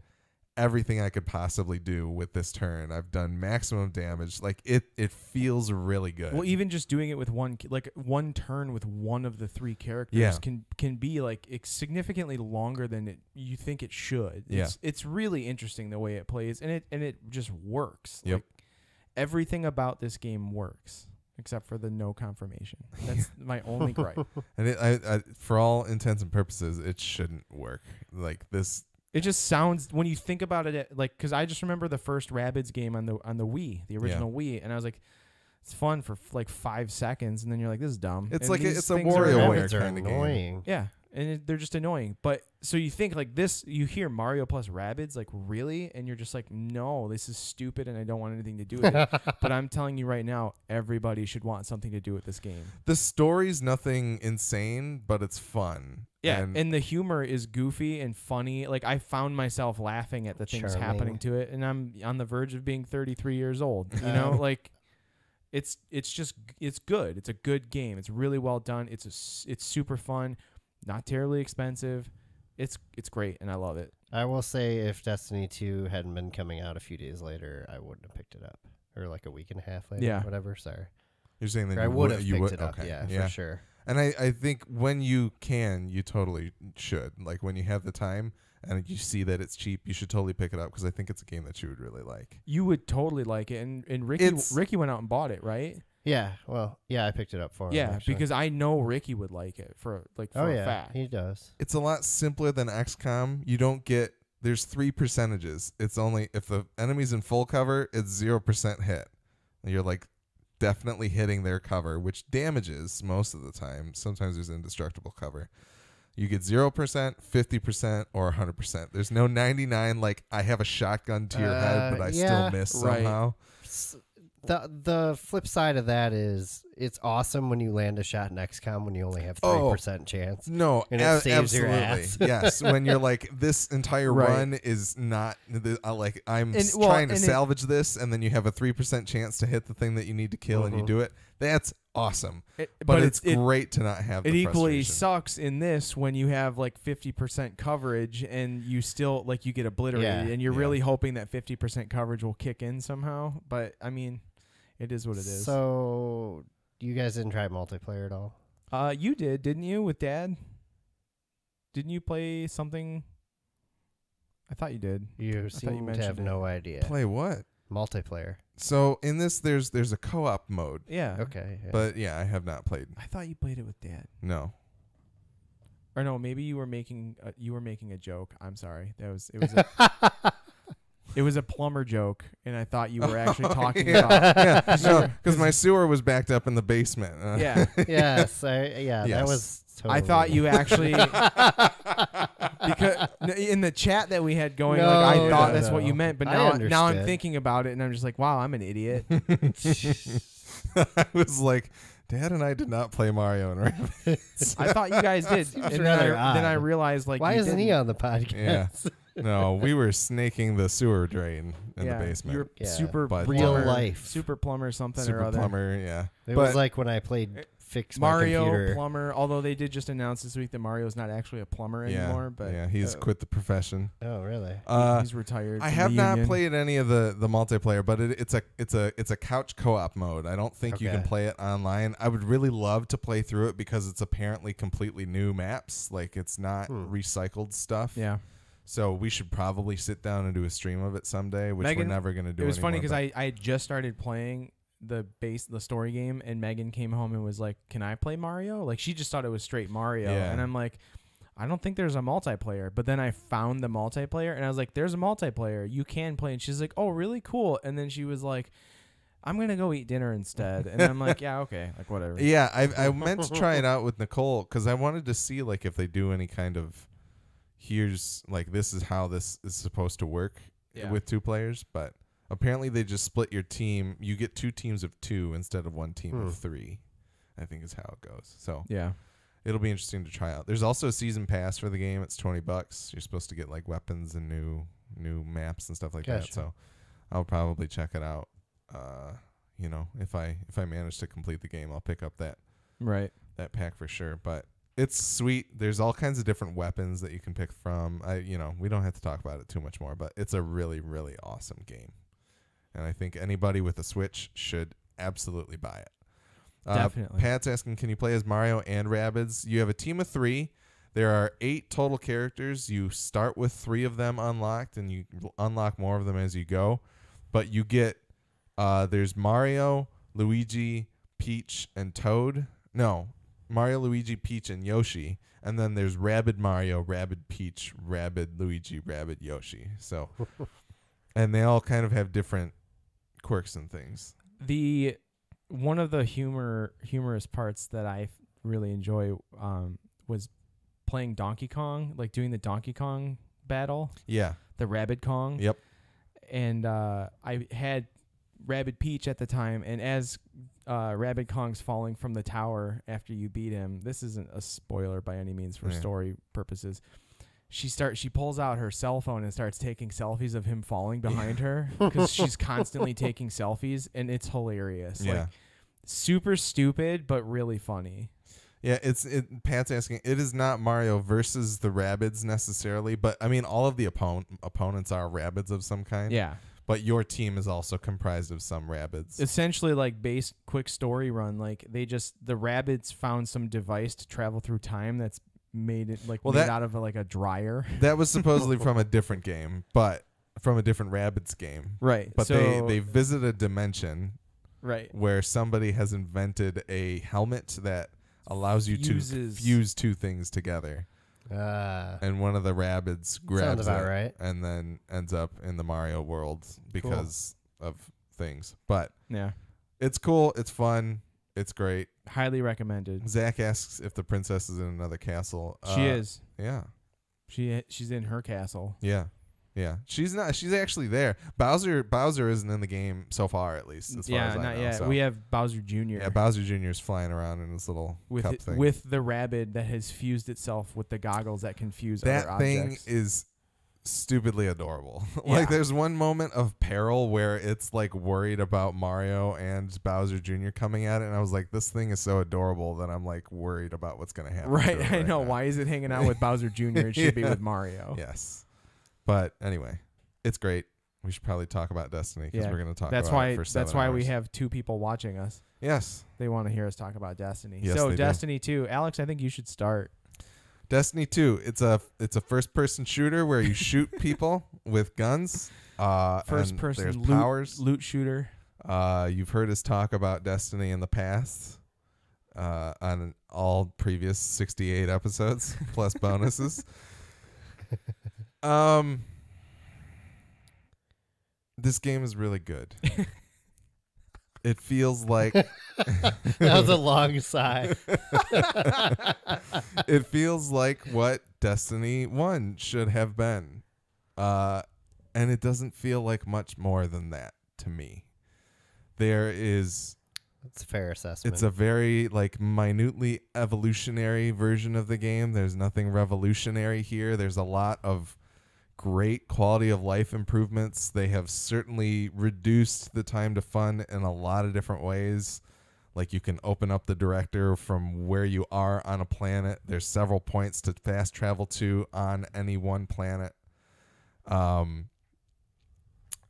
everything I could possibly do with this turn. I've done maximum damage. Like it feels really good. Well, even just doing it with one turn with one of the 3 characters can be like significantly longer than you think it should. It's really interesting the way it plays, and it just works. Yep. Like, everything about this game works except for the no confirmation. That's my only gripe. And I, for all intents and purposes, it shouldn't work. Like this. It just sounds, when you think about it, like, because I just remember the first Rabbids game on the Wii, the original Wii, and I was like, it's fun for like 5 seconds, and then you're like, this is dumb. It's and like these it's a things are WarioWare Rabbids are kind of game. annoying. Yeah, and they're just annoying. But so you think like this, you hear Mario plus Rabbids, like really, and you're just like, no, this is stupid, and I don't want anything to do with it. But I'm telling you right now, everybody should want something to do with this game. The story's nothing insane, but it's fun. Yeah, and the humor is goofy and funny. Like, I found myself laughing at the things happening to it, and I'm on the verge of being 33 years old. You know, like it's good. It's a good game. It's really well done. It's super fun, not terribly expensive. It's great, and I love it. I will say, if Destiny 2 hadn't been coming out a few days later, I wouldn't have picked it up, or like a week and a half later. Yeah. Whatever. Sorry. You're saying that I would have picked it up. Okay. Yeah, for sure. And I think when you can, you totally should. Like when you have the time and you see that it's cheap, you should totally pick it up, because I think it's a game that you would really like. You would totally like it. And Ricky went out and bought it, right? Yeah. Well, yeah, I picked it up for him. Yeah, actually. because I know Ricky would like it for a fact. He does. It's a lot simpler than XCOM. You don't get, there's 3 percentages. It's only, if the enemy's in full cover, it's 0% hit. And you're like definitely hitting their cover, which damages most of the time. Sometimes there's indestructible cover. You get 0%, 50%, or 100%. There's no 99, like I have a shotgun to your head, but I still miss somehow. The flip side of that is it's awesome when you land a shot in XCOM when you only have 3% chance. No, and it saves absolutely. your ass. Yes, when you're like, this entire run is not like I'm trying to salvage this, and then you have a 3% chance to hit the thing that you need to kill, and you do it. That's awesome. But it's great to not have. It the equally sucks in this when you have like 50% coverage and you still like you get obliterated, and you're really hoping that 50% coverage will kick in somehow. But I mean, it is what it is. So you guys didn't try multiplayer at all? You did, didn't you, with Dad? Didn't you play something? I thought you did. You seem to have no idea. Play what? Multiplayer. So in this, there's a co-op mode. Yeah. Okay. Yeah. But yeah, I have not played. I thought you played it with Dad. No. Or no, maybe you were making a joke. I'm sorry. It was a plumber joke, and I thought you were actually talking about. Yeah, no, because my sewer was backed up in the basement. Yeah. Yes. That was. Totally I thought you actually because in the chat that we had going, I thought that's what you meant, but now I'm thinking about it, and I'm just like, wow, I'm an idiot. I was like, Dad and I did not play Mario and Rabbids. I thought you guys did, and then I realized like, why isn't he on the podcast? Yeah. No, we were snaking the sewer drain in the basement. You're super real life, super plumber something super or other. Plumber, yeah. It was like when I played Fix My Mario Computer. plumber. Although they did just announce this week that Mario's not actually a plumber anymore. But yeah, he's quit the profession. Oh, really? He's retired. I have not played any of the multiplayer, but it's a couch co-op mode. I don't think you can play it online. I would really love to play through it because it's apparently completely new maps. Like it's not recycled stuff. Yeah. So we should probably sit down and do a stream of it someday, which we're never going to do. It was funny because I had just started playing the story game, and Megan came home and was like, "Can I play Mario?" Like she just thought it was straight Mario, and I'm like, "I don't think there's a multiplayer." But then I found the multiplayer, and I was like, "There's a multiplayer. You can play." And she's like, "Oh, really cool." And then she was like, "I'm gonna go eat dinner instead." And I'm like, "Yeah, okay, like whatever." Yeah, I meant to try it out with Nicole because I wanted to see like if they do any kind of here's like this is how this is supposed to work with 2 players, but apparently they just split your team. You get 2 teams of 2 instead of 1 team of 3, I think is how it goes. So yeah, it'll be interesting to try out. There's also a season pass for the game. It's $20. You're supposed to get like weapons and new maps and stuff like that. So I'll probably check it out. If I manage to complete the game, I'll pick up that pack for sure. But It's sweet. There's all kinds of different weapons that you can pick from. We don't have to talk about it too much more, but it's a really, really awesome game. And I think anybody with a Switch should absolutely buy it. Definitely. Pat's asking, can you play as Mario and Rabbids? You have a team of 3. There are 8 total characters. You start with 3 of them unlocked, and you unlock more of them as you go. But you get, there's Mario, Luigi, Peach, and Toad. No, Mario, Luigi, Peach, and Yoshi. And then there's Rabbid Mario, Rabbid Peach, Rabbid Luigi, Rabbid Yoshi. So, and they all kind of have different quirks and things. One of the humorous parts that I really enjoy was playing Donkey Kong, like doing the Donkey Kong battle. Yeah. The Rabbid Kong. Yep. And I had Rabbid Peach at the time, and as Rabbid Kong's falling from the tower after you beat him, this isn't a spoiler by any means for story purposes. She pulls out her cell phone and starts taking selfies of him falling behind her because she's constantly taking selfies, and it's hilarious. Yeah. Like, super stupid, but really funny. Yeah, Pat's asking, it is not Mario versus the Rabbids necessarily, but I mean, all of the opponents are Rabbids of some kind. Yeah. But your team is also comprised of some Rabbids. Essentially, like, base quick story run. Like, the Rabbids found some device to travel through time that's made it made out of a dryer. That was supposedly from a different game, but from a different Rabbids game. Right. But so, they visit a dimension right, where somebody has invented a helmet that allows you to fuse 2 things together. And one of the Rabbids grabs it right. and then ends up in the Mario world because of things. But yeah, it's cool. It's fun. It's great. Highly recommended. Zach asks if the princess is in another castle. She is. Yeah. She's in her castle. Yeah. Yeah. She's not. She's actually there. Bowser isn't in the game so far, at least. As far as I not know, yet. so. We have Bowser Jr. Yeah, Bowser Jr. is flying around in his little cup thing. With the rabbit that has fused itself with the goggles that can fuse that other thing objects. Is stupidly adorable. Yeah. Like, there's one moment of peril where it's like worried about Mario and Bowser Jr. coming at it, and I was like, this thing is so adorable that I'm like worried about what's going to happen. Right, I know. Now. Why is it hanging out with Bowser Jr.? It should be with Mario. Yes. But anyway, it's great. We should probably talk about Destiny because we're going to talk about it for 7 That's why hours. we have 2 people watching us. Yes. They want to hear us talk about Destiny. Yes, so they Destiny 2. Alex, I think you should start. Destiny 2. It's a first-person shooter where you shoot people with guns. First-person loot shooter. You've heard us talk about Destiny in the past on all previous 68 episodes plus bonuses. This game is really good. It feels like that was a long sigh. It feels like what Destiny 1 should have been. And it doesn't feel like much more than that to me. That's a fair assessment. It's a very like minutely evolutionary version of the game. There's nothing revolutionary here. There's a lot of great quality of life improvements. They have certainly reduced the time to fun in a lot of different ways. Like, you can open up the director from where you are on a planet. There's several points to fast travel to on any one planet. And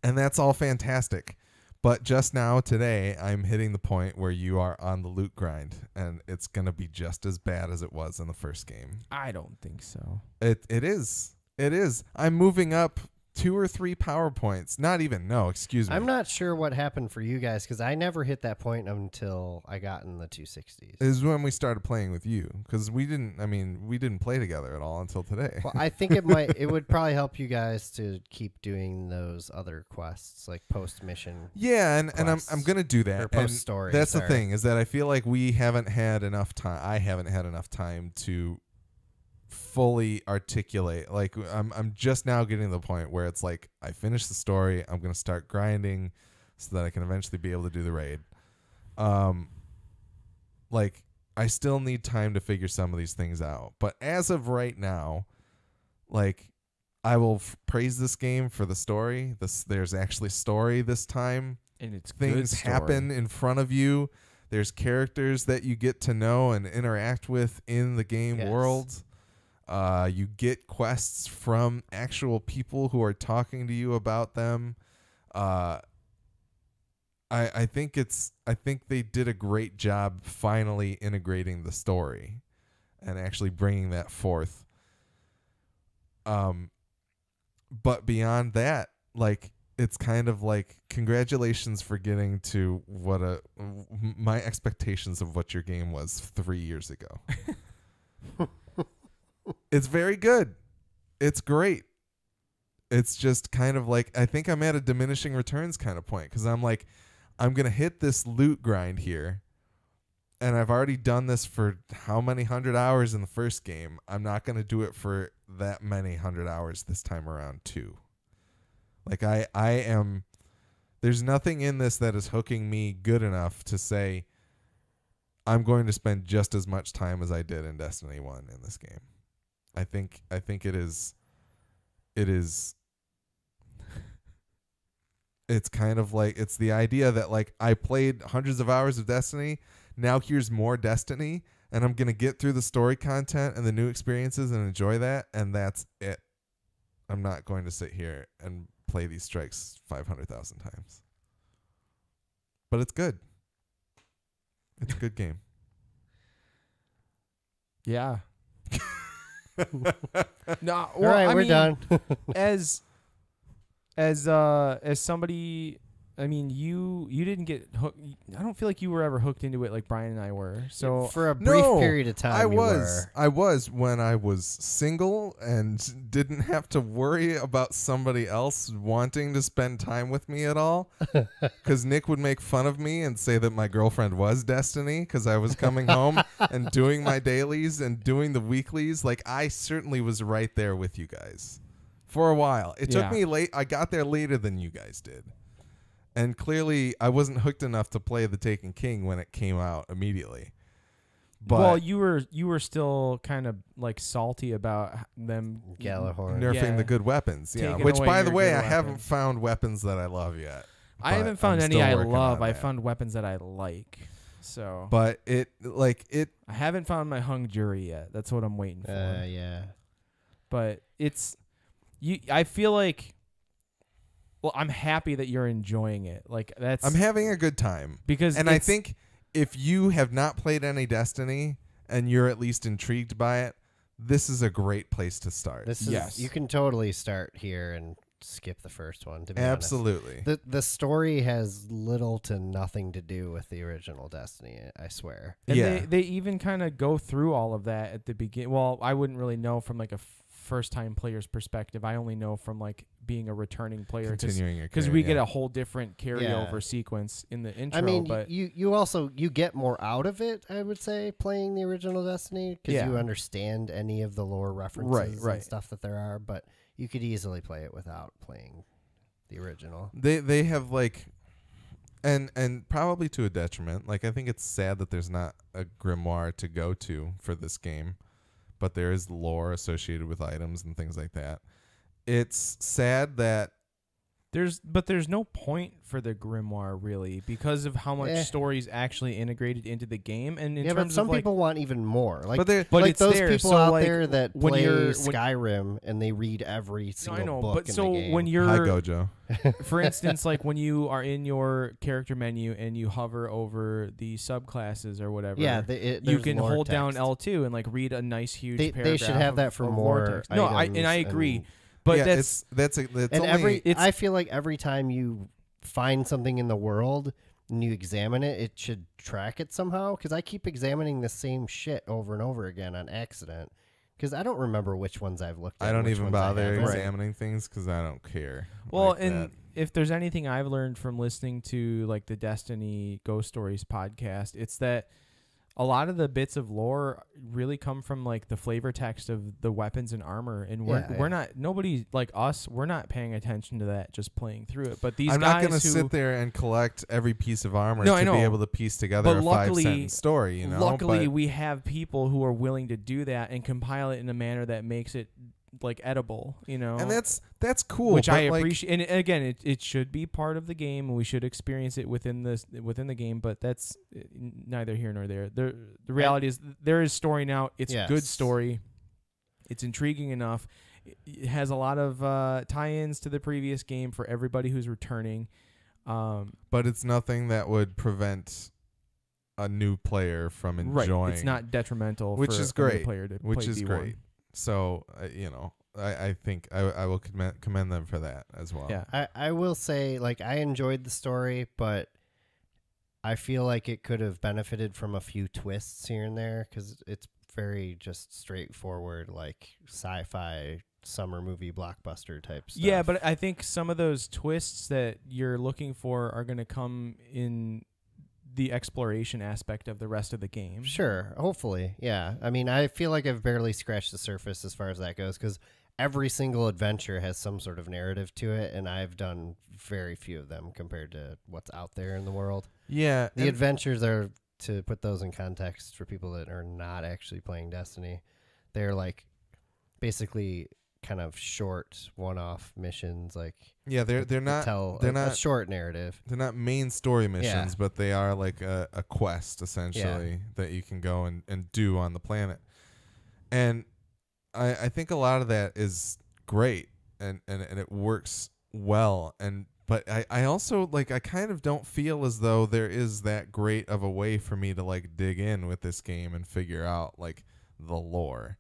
that's all fantastic. But just now, today, I'm hitting the point where you are on the loot grind, and it's going to be just as bad as it was in the first game. I don't think so. It is. It is. I'm moving up 2 or 3 power points. Not even. No, excuse me. I'm not sure what happened for you guys because I never hit that point until I got in the 260s. It is when we started playing with you because we didn't play together at all until today. Well, I think it would probably help you guys to keep doing those other quests like post mission. Yeah, and I'm gonna do that. Or post story. That's the thing, is that I feel like we haven't had enough time. I haven't had enough time to fully articulate. Like, I'm just now getting to the point where it's like I finish the story, I'm gonna start grinding so that I can eventually be able to do the raid. Like, I still need time to figure some of these things out, but as of right now, like, I will praise this game for the story. There's actually story this time, and it's things good story. happen in front of you There's characters that you get to know and interact with in the game world. You get quests from actual people who are talking to you about them. I think they did a great job finally integrating the story and actually bringing that forth. But beyond that, like, it's kind of like, congratulations for getting to my expectations of what your game was 3 years ago. It's very good. It's great. It's just kind of like, I think I'm at a diminishing returns kind of point, because I'm like, I'm going to hit this loot grind here, and I've already done this for how many 100 hours in the first game. I'm not going to do it for that many 100 hours this time around too. Like, there's nothing in this that is hooking me good enough to say I'm going to spend just as much time as I did in Destiny 1 in this game. I think it is it's kind of like, it's the idea that, like, I played hundreds of hours of Destiny. Now here's more Destiny, and I'm going to get through the story content and the new experiences and enjoy that, and that's it. I'm not going to sit here and play these strikes 500,000 times. But it's good. It's a good game. Yeah. No, All right, we're done. as somebody, I mean, you didn't get hooked. I don't feel like you were ever hooked into it like Brian and I were. So for a brief period of time, I was when I was single and didn't have to worry about somebody else wanting to spend time with me at all. Because Nick would make fun of me and say that my girlfriend was Destiny because I was coming home and doing my dailies and doing the weeklies. Like, I certainly was right there with you guys for a while. It took me late. I got there later than you guys did. And clearly, I wasn't hooked enough to play The Taken King when it came out immediately. But well, you were still kind of like salty about them Galahorn nerfing the good weapons. Yeah, which, by the way, I haven't found weapons that I love yet. I haven't found any I love. I found weapons that I like. So, but I haven't found my hung jury yet. That's what I'm waiting for. Yeah. But I feel like. Well, I'm happy that you're enjoying it. Like, I'm having a good time. I think if you have not played any Destiny and you're at least intrigued by it, this is a great place to start. Yes. You can totally start here and skip the first one, to be Absolutely. honest. The story has little to nothing to do with the original Destiny, I swear. And they even kind of go through all of that at the beginning. Well, I wouldn't really know from like a first-time player's perspective. I only know from like being a returning player, because we get a whole different carryover sequence in the intro. I mean, but you also get more out of it, I would say, playing the original Destiny, because you understand any of the lore references and stuff that there are. But you could easily play it without playing the original. They have like, and probably to a detriment. Like, I think it's sad that there's not a grimoire to go to for this game, but there is lore associated with items and things like that. It's sad that there's no point for the grimoire, really, because of how much story is actually integrated into the game. And in terms but some of people want even more. Like, but like it's those there. people So, out like, there that when play you're- Skyrim and they read every single book but in so the game. when you're Hi Gojo. for instance, like when you are in your character menu and you hover over the subclasses or whatever, you there's can lore hold down text. L2 and like read a nice huge paragraph. They should have that for of more lore text. No, I items agree. But that's and only I feel like every time you find something in the world and you examine it, it should track it somehow. Because I keep examining the same shit over and over again on accident. Because I don't remember which ones I've looked at. I don't which even ones I bother haven't. examining things because I don't care. well, like and that. if there's anything I've learned from listening to like the Destiny Ghost Stories podcast, it's that a lot of the bits of lore really come from like the flavor text of the weapons and armor, and we're not, nobody like us, we're not paying attention to that just playing through it. But these I'm guys not going to who sit there and collect every piece of armor No, I to know. be able to piece together But a luckily- 5-sentence story. You know, luckily But we have people who are willing to do that and compile it in a manner that makes it like edible, and that's cool. Which I like, appreciate. And again, it should be part of the game, and we should experience it within the game. But that's neither here nor there. The reality is there is story now. It's good story. It's intriguing enough. It has a lot of tie-ins to the previous game for everybody who's returning. But it's nothing that would prevent a new player from enjoying. Right. It's not detrimental, which for is a great. new player to Which play is D1. great. So I think I will commend them for that as well. Yeah. I will say, like, I enjoyed the story, but I feel like it could have benefited from a few twists here and there, because it's very just straightforward, like sci-fi summer movie blockbuster type stuff. Yeah, but I think some of those twists that you're looking for are going to come in the exploration aspect of the rest of the game. Sure, hopefully, yeah. I mean, I feel like I've barely scratched the surface as far as that goes, because every single adventure has some sort of narrative to it, and I've done very few of them compared to what's out there in the world. Yeah. The adventures are, to put those in context for people that are not actually playing Destiny, they're like basically kind of short one-off missions. Like, yeah, they're not a short narrative. They're not main story missions, Yeah. but they are like a quest essentially that you can go and do on the planet. And I think a lot of that is great and it works well. But I also, like, I kind of don't feel as though there is that great of a way for me to like dig in with this game and figure out like the lore.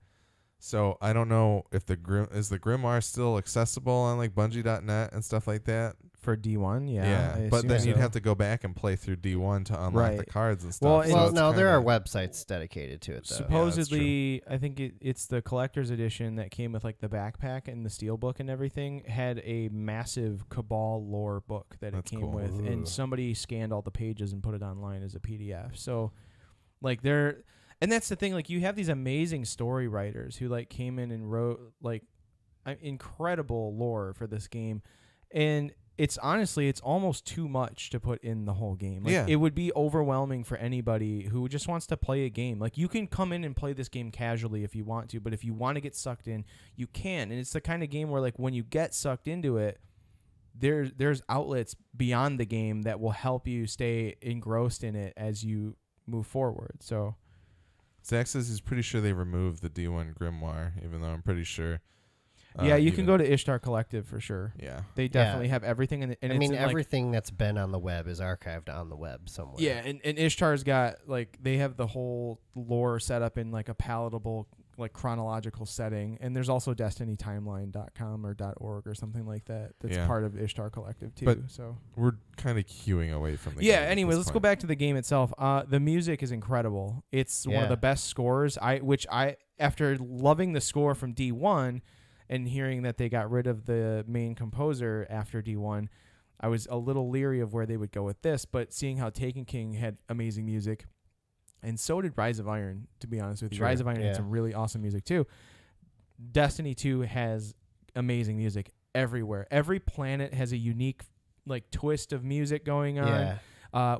So I don't know if the Grimoire still accessible on like Bungie.net and stuff like that For D1, yeah. But then you'd have to go back and play through D1 to unlock the cards and stuff. Well, Well, there are websites dedicated to it, though. Supposedly, I think it's the collector's edition that came with like the backpack and the steelbook and everything, had a massive Cabal lore book that it came with, and somebody scanned all the pages and put it online as a PDF. So, like, and that's the thing, like, you have these amazing story writers who like came in and wrote like incredible lore for this game, and it's almost too much to put in the whole game. Like, it would be overwhelming for anybody who just wants to play a game. Like, you can come in and play this game casually if you want to, but if you want to get sucked in, you can. And it's the kind of game where, like, when you get sucked into it, there's outlets beyond the game that will help you stay engrossed in it as you move forward. So Zach says he's pretty sure they removed the D1 Grimoire, even though I'm pretty sure. Yeah, you can go to Ishtar Collective for sure. Yeah. They definitely have everything. And I mean, everything that's been on the web is archived on the web somewhere. Yeah, and Ishtar's got, like, they have the whole lore set up in, like, a palatable, like, chronological setting. And there's also destinytimeline.com or .org or something like that that's part of Ishtar Collective, too. But so we're kind of queuing away from the game. Yeah, anyway, let's go back to the game itself. The music is incredible. It's one of the best scores, which after loving the score from D1 and hearing that they got rid of the main composer after D1, I was a little leery of where they would go with this, but seeing how Taken King had amazing music, and so did Rise of Iron, to be honest with you. Rise of Iron had some really awesome music too. Destiny 2 has amazing music everywhere. Every planet has a unique, like, twist of music going on. Yeah.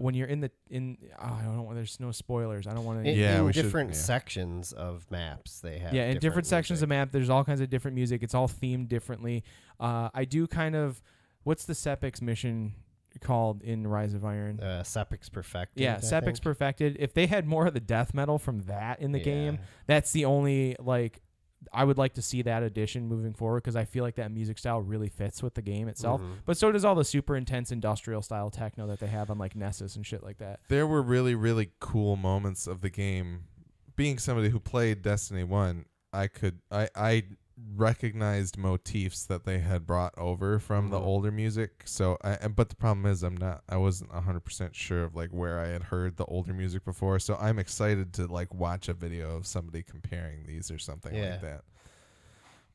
When you're I don't want. There's no spoilers. I don't want to. In different sections of maps, they have. Yeah, in different sections of map, there's all kinds of different music. It's all themed differently. I do kind of. What's the Sepix mission called in Rise of Iron? Sepix Perfected. Yeah, Sepix Perfected. If they had more of the death metal from that in the game, that's the only, like, I would like to see that addition moving forward, because I feel like that music style really fits with the game itself. Mm-hmm. But so does all the super intense industrial style techno that they have on, like, Nessus and shit like that. There were really, really cool moments of the game. Being somebody who played Destiny 1, I recognized motifs that they had brought over from the older music. So but the problem is I wasn't 100% sure of, like, where I had heard the older music before. So I'm excited to, like, watch a video of somebody comparing these or something like that.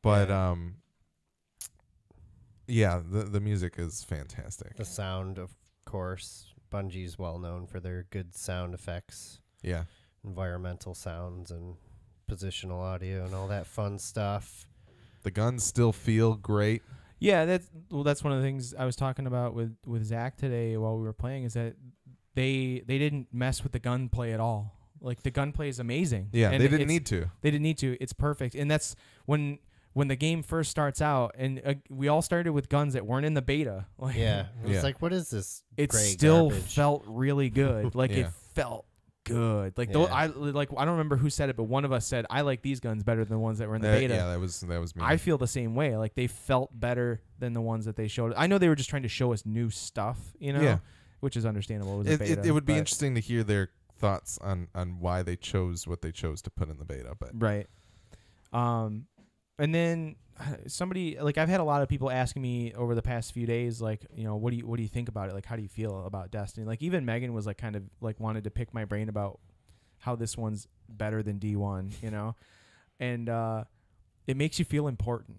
But the music is fantastic. The sound, of course. Bungie's well known for their good sound effects. Yeah. Environmental sounds and positional audio and all that fun stuff. The guns still feel great. Yeah, that's one of the things I was talking about with Zach today while we were playing, is that they didn't mess with the gunplay at all. Like, the gunplay is amazing. Yeah, they didn't need to. They didn't need to. It's perfect. And that's when when the game first starts out, and we all started with guns that weren't in the beta. Like, Yeah. It was Yeah. like, what is this? it gray still garbage? felt really good. Like Yeah. it felt good. Like Yeah. I don't remember who said it, but one of us said I like these guns better than the ones that were in the That- beta. yeah, that was me. I feel the same way. Like they felt better than the ones that they showed. I know they were just trying to show us new stuff, Yeah. which is understandable. It was a beta, it would be but- interesting to hear their thoughts on why they chose what they chose to put in the beta. But Right. And then somebody, like, I've had a lot of people asking me over the past few days, like, what do you think about it? Like, how do you feel about Destiny? Like, even Megan was like kind of like wanted to pick my brain about how this one's better than D1, and it makes you feel important.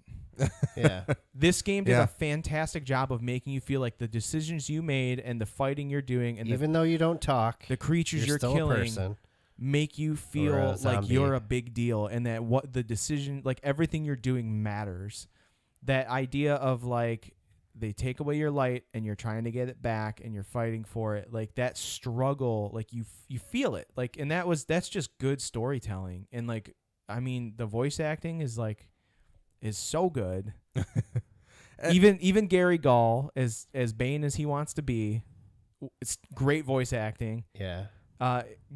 Yeah. This game did Yeah. a fantastic job of making you feel like the decisions you made and the fighting you're doing and Even though you don't talk, the creatures you're still a killing person. make you Or feel a like zombie. you're a big deal and that what the decision, like everything you're doing matters. That idea of like they take away your light and you're trying to get it back and you're fighting for it, like that struggle, like you feel it, like, and that's just good storytelling. And like, I mean, the voice acting is so good. even Gary Gall, as Bane as he wants to be, it's great voice acting. Yeah.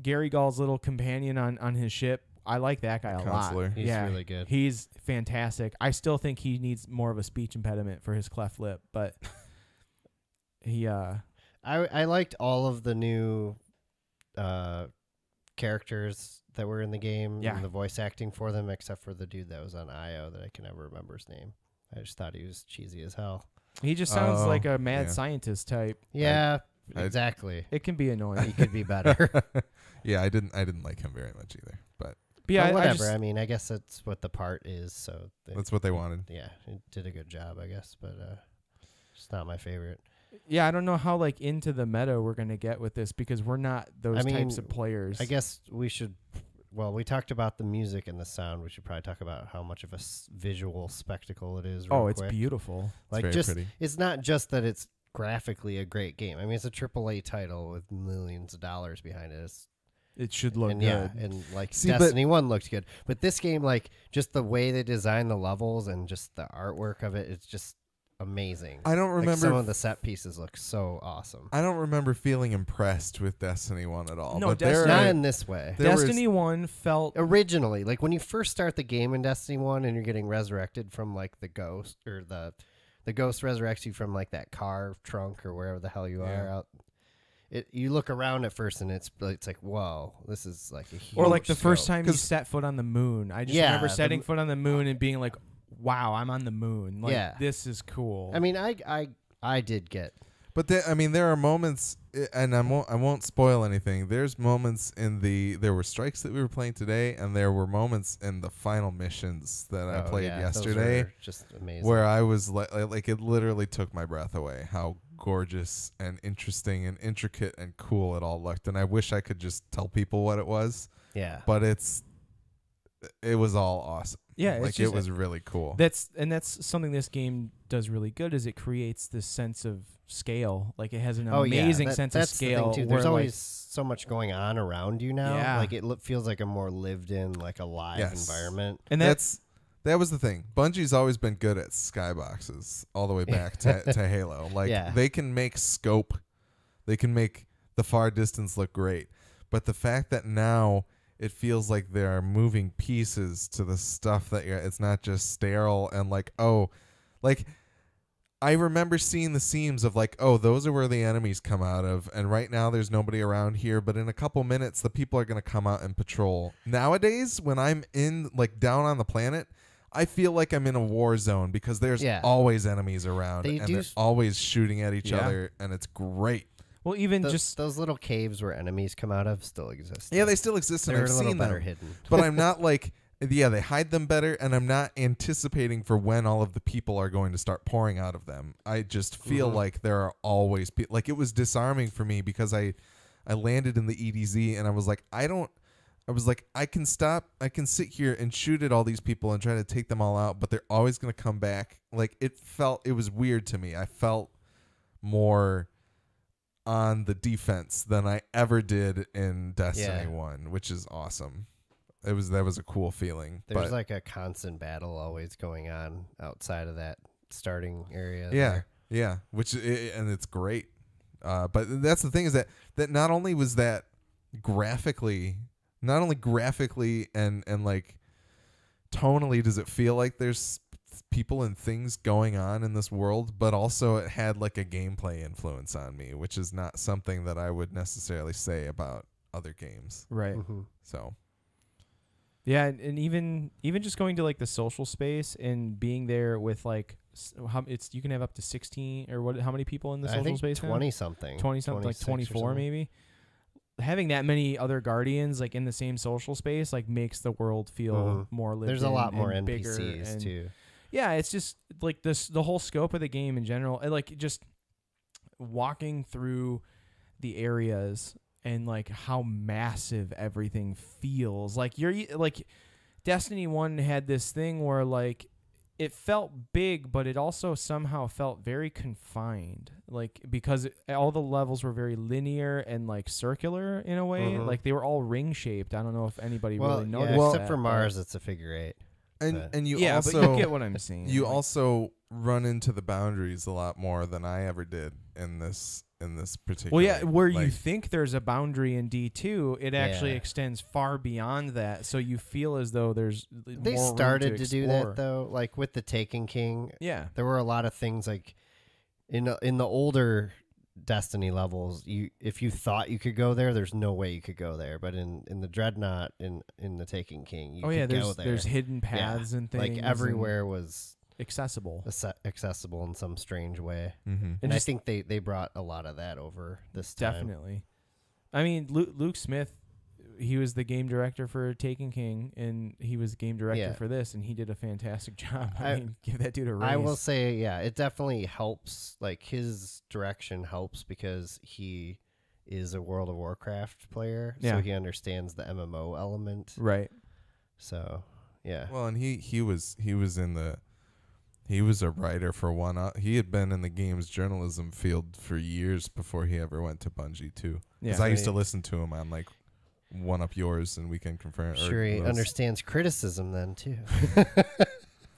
Gary Gall's little companion on his ship, I like that guy a Counselor. lot. He's really good. He's fantastic. I still think he needs more of a speech impediment for his cleft lip, but he I liked all of the new characters that were in the game Yeah. and the voice acting for them, except for the dude that was on IO that I can never remember his name. I just thought he was cheesy as hell. he just sounds like a mad yeah. scientist type. Yeah, I- exactly. It can be He annoying. could be better. yeah, I didn't like him very much either. But But yeah, But whatever. I I mean, I guess that's what the part is. So that's what they wanted. yeah, it did a good job, I guess. But it's not my favorite. I don't know how like into the meta we're gonna get with this because we're not those I mean, types of players. I guess we should. Well, we talked about the music and the sound. We should probably talk about how much of a visual spectacle it is. Real it's quick. beautiful. Like very just, pretty. it's not just that it's graphically a great game. I mean, it's a AAA title with millions of dollars behind it. It should look And good. yeah, and like See, but- Destiny 1 looked good. But this game, like just the way they design the levels and just the artwork of it, it's just amazing. I don't Like, remember. some of the set pieces look so awesome. I don't remember feeling impressed with Destiny 1 at all. No, but there Not are- in this way. there was- Destiny 1 felt Originally, like when you first start the game in Destiny 1 and you're getting resurrected from like the ghost, or the ghost resurrects you from like that car trunk or wherever the hell you Yeah. are out. You look around at first and it's like, whoa, this is like a huge or like the first scope. time you 'Cause- set foot on the moon. I just Yeah, remember the setting foot on the moon and being like, "Wow, I'm on the moon! Like Yeah. this is cool." I mean, I did get. But there are moments, and I won't spoil anything. There's moments there were strikes that we were playing today, and there were moments in the final missions that I played those yesterday were just amazing. where I was like it literally took my breath away. How gorgeous and interesting and intricate and cool it all looked, and I wish I could just tell people what it was, yeah, but it was all awesome. Yeah, it's like just- it was really cool. that's something this game does really good. Is it creates this sense of scale? Like it has an amazing sense of that's the thing, scale. too. where, There's like, always so much going on around you now. Yeah. Like it feels like a more lived in, like alive Yes. environment. and That was the thing. Bungie's always been good at skyboxes all the way back to Halo. Like Yeah. they can make scope, they can make the far distance look great. But the fact that now it feels like there are moving pieces to the stuff that it's not just sterile and like I remember seeing the seams of like, oh, those are where the enemies come out of, and right now there's nobody around here, but in a couple minutes the people are going to come out and patrol. Nowadays, when I'm in like down on the planet, I feel like I'm in a war zone because there's always enemies around They and do they're always shooting at each Yeah. other, and it's great. well, even Those, just those little caves where enemies come out of still exist. Yeah, they still exist, and They're I've a little seen better them. hidden. But I'm not like, yeah, they hide them better, and I'm not anticipating for when all of the people are going to start pouring out of them. I just feel like there are always like it was disarming for me because I landed in the EDZ and I was like, I can sit here and shoot at all these people and try to take them all out, but they're always going to come back. Like it was weird to me. I felt more on the defense than I ever did in Destiny 1, which is awesome. that was a cool feeling. There's but like a constant battle always going on outside of that starting area. yeah, there. yeah, and it's great. But that's the thing is that not only was that not only graphically and like tonally does it feel like there's people and things going on in this world, but also it had like a gameplay influence on me, which is not something that I would necessarily say about other games. Right. Mm-hmm. So Yeah, and even just going to like the social space and being there with like you can have up to 16 or how many people in the social space now? 20 something. 20 something, like 24 maybe. Having that many other guardians like in the same social space like makes the world feel more lived. There's a lot more and NPCs and too. Yeah, it's just like the whole scope of the game in general, and like just walking through the areas and like how massive everything feels. Like Destiny 1 had this thing where like it felt big, but it also somehow felt very confined, like because all the levels were very linear and like circular in a way. Like they were all ring shaped. I don't know if anybody really noticed. Well, that, except for Mars, it's a figure 8. and you yeah, also but you get what I'm saying. you like, also run into the boundaries a lot more than I ever did in this particular. well, yeah, where you like, think there's a boundary in D2, it actually extends far beyond that. So you feel as though there's They more started room to do explore. that though, like with the Taken King. Yeah, There were a lot of things like in the older Destiny levels, if you thought you could go there, there's no way you could go there. But in the Dreadnought, in the Taken King, you could go there. there's hidden paths and things. Like everywhere was accessible. accessible in some strange way. mm-hmm. And I think they brought a lot of that over this time. Definitely. I mean, Luke Smith, he was the game director for Taken King, and he was game director for this, and he did a fantastic job. I mean, give that dude a raise. I will say, yeah, it definitely helps. Like his direction helps because he is a World of Warcraft player, so he understands the MMO element. Right. So, yeah. Well, and he was a writer for one. He had been in the games journalism field for years before he ever went to Bungie too. Because I used to listen to him on like One Up Yours and Weekend Confirm. Sure, he understands criticism then too.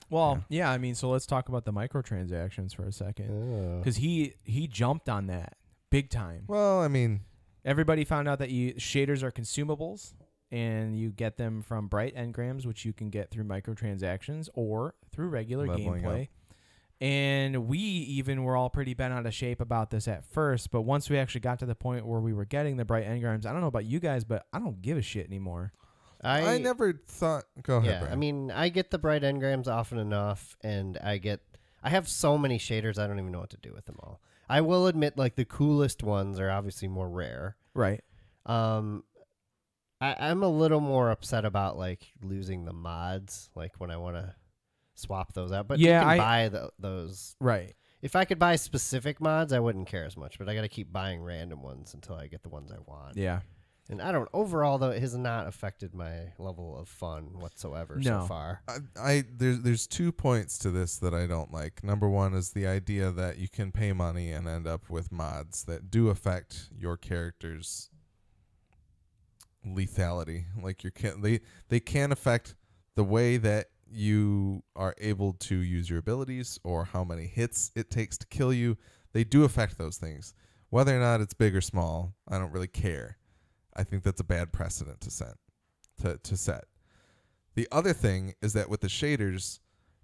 Well, yeah. I mean, so let's talk about the microtransactions for a second, because he jumped on that big time. Well, I mean, everybody found out that shaders are consumables, and you get them from Bright Engrams, which you can get through microtransactions or through regular Leveling gameplay. up. And we even were all pretty bent out of shape about this at first, but once we actually got to the point where we were getting the Bright Engrams, I don't know about you guys, but I don't give a shit anymore. I never thought. Go ahead. Yeah, Brian. I mean, I get the Bright Engrams often enough, and I have so many shaders, I don't even know what to do with them all. I will admit, like, the coolest ones are obviously more rare. Right. I'm a little more upset about, like, losing the mods, like, when I want to swap those out. But yeah, you can buy those. Right. If I could buy specific mods, I wouldn't care as much, but I got to keep buying random ones until I get the ones I want. Yeah. And overall, though, it has not affected my level of fun whatsoever so far. There's 2 points to this that I don't like. Number one is the idea that you can pay money and end up with mods that do affect your character's lethality. Like they can affect the way that you are able to use your abilities or how many hits it takes to kill you. They do affect those things. Whether or not it's big or small, I don't really care. I think that's a bad precedent to set. The other thing is that with the shaders,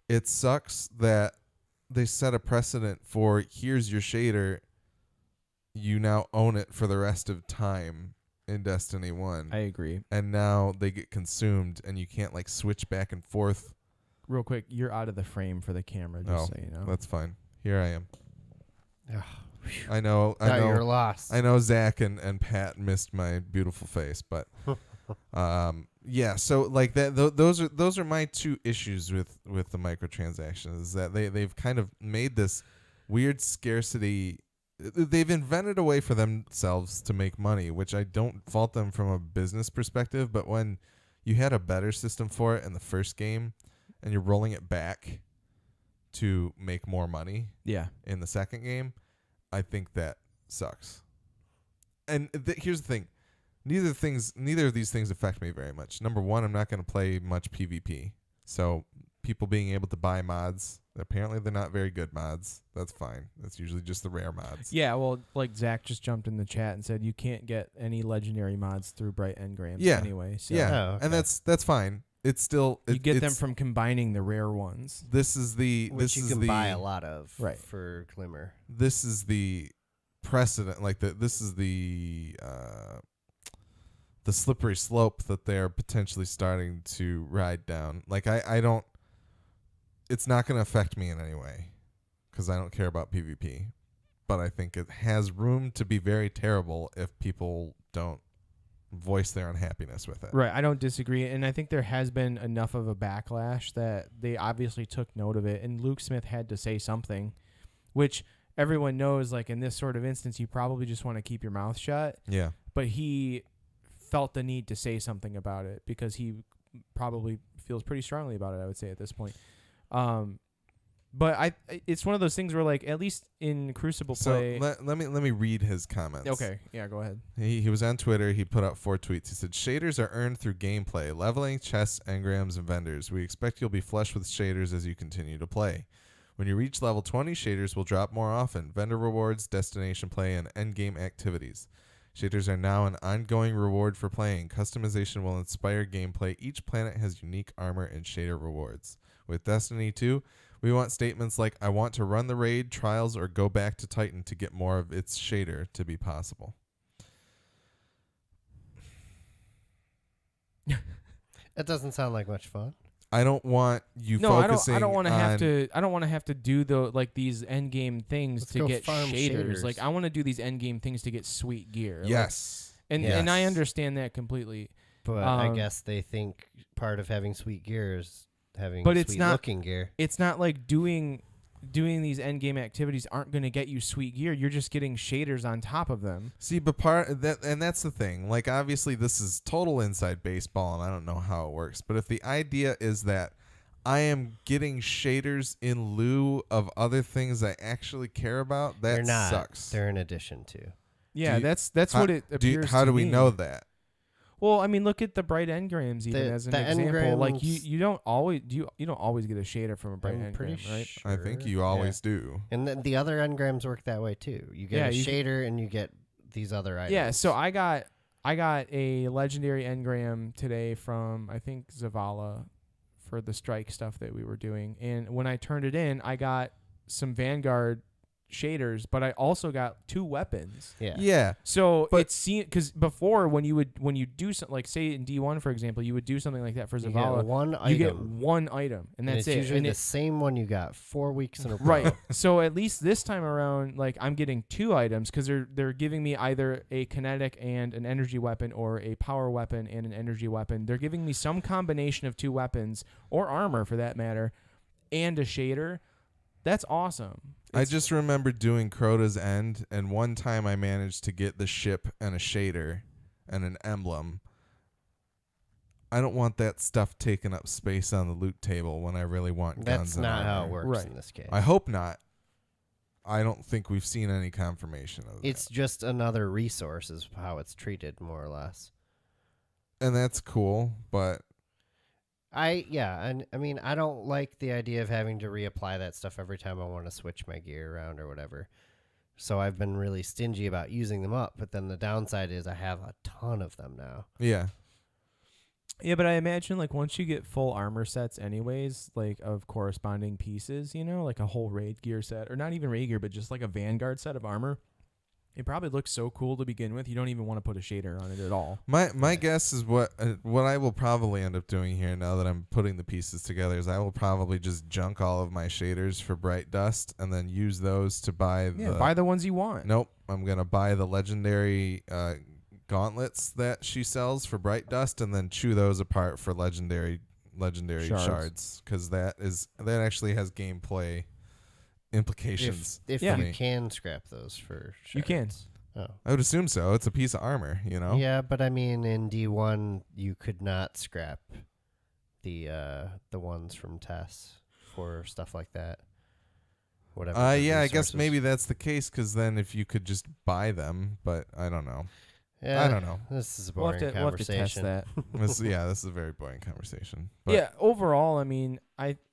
it sucks that they set a precedent for here's your shader, you now own it for the rest of time in Destiny 1. I agree. And now they get consumed and you can't like switch back and forth. Real quick, you're out of the frame for the camera, just so you know. That's fine. Here I am. Ugh. I know. You're lost. I know Zach and Pat missed my beautiful face, but yeah. So like that, those are my 2 issues with the microtransactions. Is that they've kind of made this weird scarcity. They've invented a way for themselves to make money, which I don't fault them from a business perspective. But when you had a better system for it in the first game, and you're rolling it back to make more money, in the second game. I think that sucks. And here's the thing. neither of these things affect me very much. Number one, I'm not going to play much PvP. So people being able to buy mods, apparently they're not very good mods. That's fine. That's usually just the rare mods. Yeah, well, like Zach just jumped in the chat and said you can't get any legendary mods through Bright Engrams anyway. So Yeah, Oh, okay. and that's fine. It's still you get them from combining the rare ones. This is the Which this you is can the buy a lot of for Glimmer. This is the precedent, like this is the slippery slope that they're potentially starting to ride down. Like I don't, it's not going to affect me in any way because I don't care about PvP, but I think it has room to be very terrible if people don't voice their unhappiness with it. Right, I don't disagree, and I think there has been enough of a backlash that they obviously took note of it, and Luke Smith had to say something, which everyone knows, like in this sort of instance, you probably just want to keep your mouth shut. Yeah. But he felt the need to say something about it because he probably feels pretty strongly about it, I would say, at this point. But it's one of those things where, like, at least in Crucible play. So let me read his comments. Okay, yeah, go ahead. He was on Twitter. He put out 4 tweets. He said, "Shaders are earned through gameplay, leveling, chests, engrams, and vendors. We expect you'll be flush with shaders as you continue to play. When you reach level 20, shaders will drop more often. Vendor rewards, destination play, and endgame activities. Shaders are now an ongoing reward for playing. Customization will inspire gameplay. Each planet has unique armor and shader rewards. With Destiny 2, we want statements like, I want to run the raid, trials, or go back to Titan to get more of its shader to be possible." It doesn't sound like much fun. I don't want you No, focusing I don't want to on have to. I don't want to have to do these end game things Let's to go get farm shaders. Like I want to do these end game things to get sweet gear. Like, Yes. and I understand that completely. But I guess they think part of having sweet gear is having sweet looking gear. It's not like doing these end game activities aren't going to get you sweet gear. You're just getting shaders on top of them. See, but that's the thing. Like, obviously, this is total inside baseball, and I don't know how it works. But if the idea is that I am getting shaders in lieu of other things I actually care about, that They're not. sucks. They're in addition to. Yeah, that's how, what it appears. How to do we me. know that? Well, I mean, look at the bright engrams even as an example. Like you don't always you don't always get a shader from a bright engram, right? Sure. I think you always do. And then the other engrams work that way too. You get a shader and you get these other items. Yeah, so I got a legendary engram today from I think Zavala for the strike stuff that we were doing, and when I turned it in, I got some Vanguard shaders, but I also got 2 weapons. Yeah. So it's because before when you do something like say in D1 for example, you would do something like that for Zavala. You get one item, and that's it's it. Usually and the same one you got 4 weeks in a row. Right. So at least this time around, like I'm getting 2 items because they're giving me either a kinetic and an energy weapon, or a power weapon and an energy weapon. They're giving me some combination of 2 weapons or armor for that matter, and a shader. That's awesome. I just remember doing Crota's End, and one time I managed to get the ship and a shader and an emblem. I don't want that stuff taking up space on the loot table when I really want guns. That's not how it armor. works in this case. I hope not. I don't think we've seen any confirmation of that. It's just another resource is how it's treated, more or less. And that's cool, but I mean, I don't like the idea of having to reapply that stuff every time I want to switch my gear around or whatever. So I've been really stingy about using them up, but then the downside is I have a ton of them now. yeah. Yeah, but I imagine like once you get full armor sets anyways, like of corresponding pieces, like a whole raid gear set, or not even raid gear, but just like a Vanguard set of armor, it probably looks so cool to begin with. You don't even want to put a shader on it at all. My guess is what I will probably end up doing here now that I'm putting the pieces together is I will probably just junk all of my shaders for Bright Dust and then use those to buy buy the ones you want. Nope, I'm going to buy the legendary gauntlets that she sells for Bright Dust and then chew those apart for legendary shards cuz that actually has gameplay implications. If you can scrap those for shards. You can. Oh. I would assume so. It's a piece of armor, Yeah, but I mean, in D1, you could not scrap the ones from Tess for stuff like that. Whatever. Yeah, I guess maybe that's the case because then if you could just buy them, but I don't know. I don't know. This is a We'll boring have to conversation. test that. This is a very boring conversation. But Yeah, overall, I mean,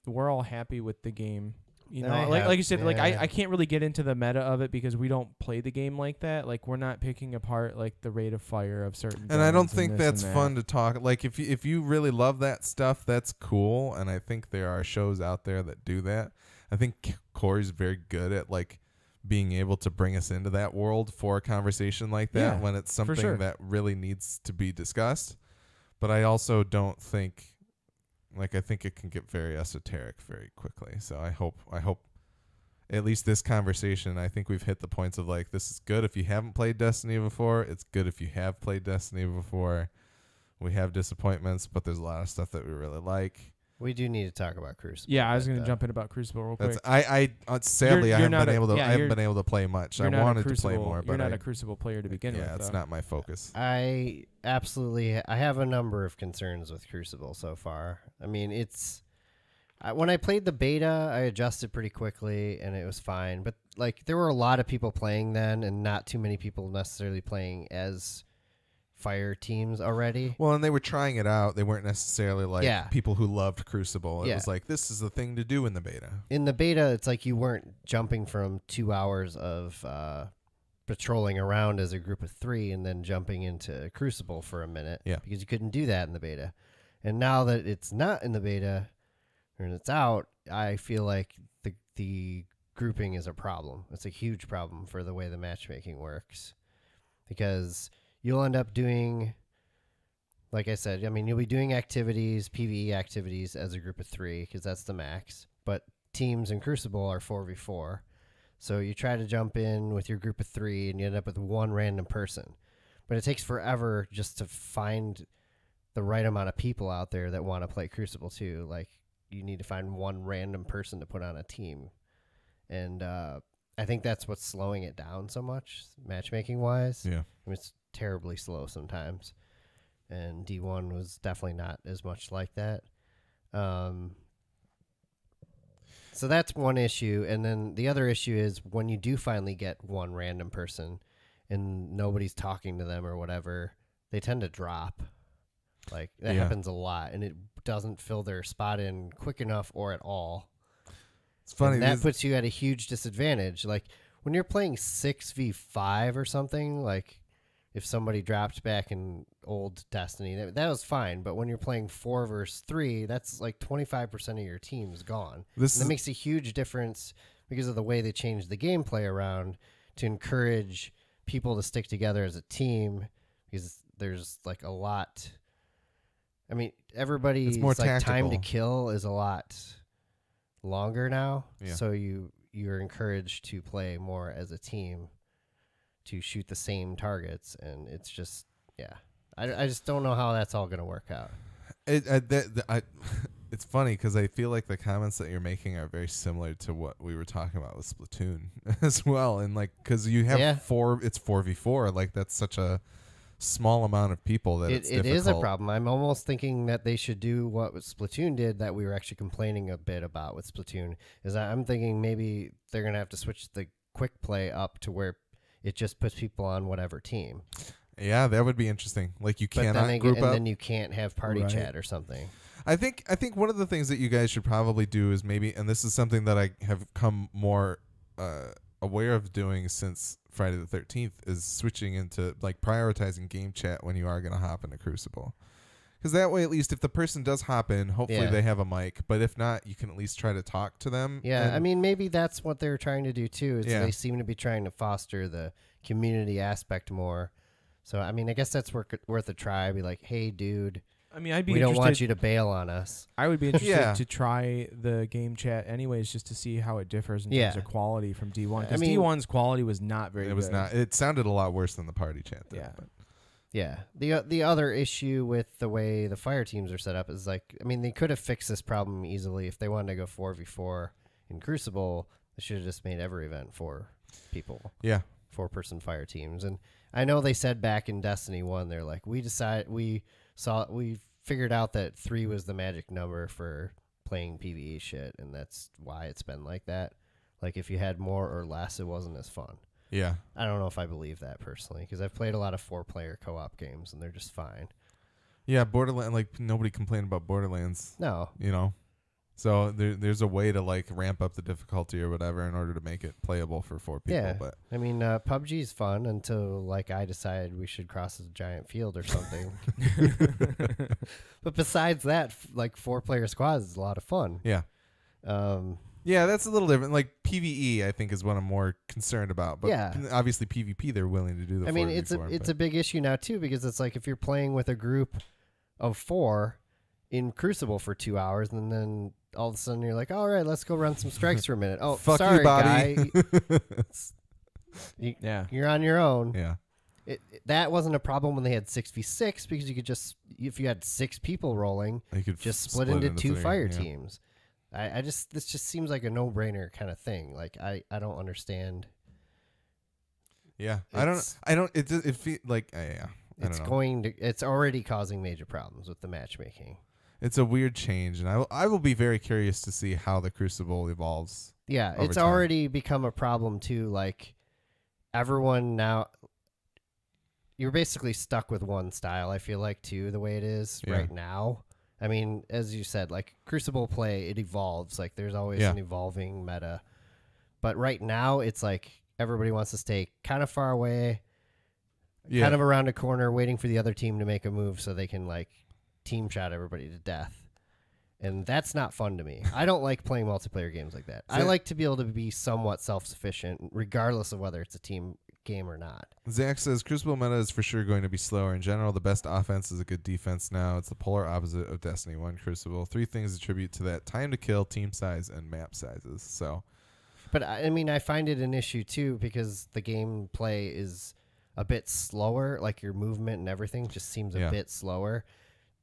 we're all happy with the game. You know, like you said, like I can't really get into the meta of it because we don't play the game like that. Like we're not picking apart like the rate of fire of certain. And I don't guns think this that's and that. fun to talk. Like if you really love that stuff, that's cool. And I think there are shows out there that do that. I think Corey's very good at like being able to bring us into that world for a conversation like that when it's something that really needs to be discussed. But I also don't think. Like I think it can get very esoteric very quickly. So I hope at least this conversation, I think we've hit the points of like, this is good if you haven't played Destiny before. It's good if you have played Destiny before. We have disappointments, but there's a lot of stuff that we really like. We do need to talk about Crucible. Yeah, I was going to jump in about Crucible real quick. Sadly, I haven't been able to play much. I wanted to play more, but you're not a Crucible player to begin with. Yeah, it's not my focus. I have a number of concerns with Crucible so far. I mean, when I played the beta, I adjusted pretty quickly and it was fine. But like, there were a lot of people playing then, and not too many people necessarily playing as fire teams already. Well, and they were trying it out. They weren't necessarily like people who loved Crucible. It was like, this is the thing to do in the beta. In the beta, it's like you weren't jumping from 2 hours of patrolling around as a group of 3 and then jumping into Crucible for a minute. Yeah. Because you couldn't do that in the beta. And now that it's not in the beta and it's out, I feel like the grouping is a problem. It's a huge problem for the way the matchmaking works. Because you'll end up doing, like I said, I mean, you'll be doing activities, PvE activities as a group of 3 because that's the max. But teams in Crucible are 4v4. So you try to jump in with your group of 3 and you end up with one random person. But it takes forever just to find the right amount of people out there that want to play Crucible too. Like, you need to find one random person to put on a team. And I think that's what's slowing it down so much, matchmaking-wise. Yeah. I mean, it's terribly slow sometimes. And D1 was definitely not as much like that. So that's one issue. And then the other issue is when you do finally get one random person and nobody's talking to them or whatever, they tend to drop. Like, that happens a lot. And it doesn't fill their spot in quick enough or at all. It's funny. And that puts you at a huge disadvantage. Like, when you're playing 6v5 or something, like, if somebody dropped back in old Destiny, that was fine. But when you're playing 4 versus 3, that's like 25% of your team's gone. That makes a huge difference because of the way they changed the gameplay around to encourage people to stick together as a team, because there's like a lot. I mean, everybody's like time to kill is a lot longer now. Yeah. So you're encouraged to play more as a team, to shoot the same targets, and it's just I just don't know how that's all going to work out. It's funny because I feel like the comments that you're making are very similar to what we were talking about with Splatoon as well, and like because you have it's 4v4, like that's such a small amount of people that it is a problem. I'm almost thinking that they should do what Splatoon did that we were actually complaining a bit about with Splatoon. Is I'm thinking maybe they're going to have to switch the quick play up to where it just puts people on whatever team. Yeah, that would be interesting. Like you cannot group up, and then you can't have party chat or something. I think one of the things that you guys should probably do is maybe, and this is something that I have come more aware of doing since Friday the 13th, is switching into like prioritizing game chat when you are going to hop into Crucible. Because that way, at least if the person does hop in, hopefully they have a mic. But if not, you can at least try to talk to them. Yeah, I mean, maybe that's what they're trying to do too. Is they seem to be trying to foster the community aspect more. So, I mean, I guess that's worth a try. Be like, hey, dude. I mean, we don't want you to bail on us. I would be interested to try the game chat anyways, just to see how it differs in terms of quality from D1. Because D1's quality was not very good. It was not. It sounded a lot worse than the party chat, though. Yeah. Yeah. The other issue with the way the fire teams are set up is like, I mean, they could have fixed this problem easily. If they wanted to go 4v4 in Crucible, they should have just made every event 4 people. Yeah. 4-person fire teams. And I know they said back in Destiny 1, they're like, we figured out that 3 was the magic number for playing PvE shit, and that's why it's been like that. Like, if you had more or less, it wasn't as fun. Yeah. I don't know if I believe that personally because I've played a lot of 4-player co-op games and they're just fine. Yeah, Borderlands, like nobody complained about Borderlands, No. you know. So there's a way to like ramp up the difficulty or whatever in order to make it playable for 4 people. Yeah. But I mean, PUBG's fun until like I decided we should cross a giant field or something. But besides that, like 4-player squads is a lot of fun. yeah. Um, Yeah, that's a little different. Like PvE, I think is what I'm more concerned about. But Yeah. obviously PvP, they're willing to do the. I mean, 4v4, it's a big issue now too because it's like if you're playing with a group of 4 in Crucible for 2 hours and then all of a sudden you're like, all right, let's go run some strikes for a minute. Oh, Fuck sorry, you, Bobby. guy. Yeah. You're on your own. Yeah. That wasn't a problem when they had 6v6 because you could just, if you had 6 people rolling, You could just split into 2 three, fire yeah. teams. This just seems like a no-brainer kind of thing. Like I don't understand. Yeah, It's- I don't. It feel like yeah. I It's don't know. it's already causing major problems with the matchmaking. It's a weird change, and I will be very curious to see how the Crucible evolves. Yeah, Over it's time. already become a problem too. Like everyone now, you're basically stuck with one style. I feel like too, the way it is Yeah. right now. I mean, as you said, like Crucible play, it evolves. Like there's always Yeah. an evolving meta. But right now, it's like everybody wants to stay kind of far away, Yeah, kind of around a corner, waiting for the other team to make a move so they can like team shot everybody to death. And that's not fun to me. I don't like playing multiplayer games like that. I So- like to be able to be somewhat self-sufficient, regardless of whether it's a team game or not. Zach says Crucible meta is for sure going to be slower in general. The best offense is a good defense now. It's the polar opposite of Destiny 1 Crucible. 3 things attribute to that: time to kill, team size, and map sizes. So But I mean, I find it an issue too because the gameplay is a bit slower. Like your movement and everything just seems a Yeah. bit slower.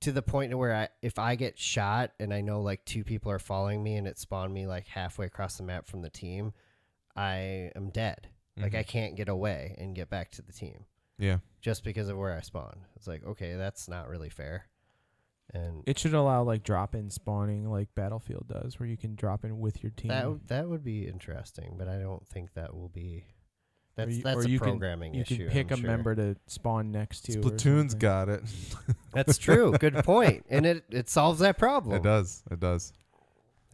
To the point where if I get shot and I know like 2 people are following me and it spawned me like halfway across the map from the team, I am dead. Like I can't get away and get back to the team yeah, just because of where I spawn. It's like, okay, that's not really fair. And It should allow like drop-in spawning like Battlefield does, where you can drop in with your team. that would be interesting, but I don't think that will be. Or That's you- that's or a you can- programming you issue. can pick I'm a sure. member to spawn next to. or Splatoon's something. got it. That's true. Good point. And it solves that problem. It does. It does.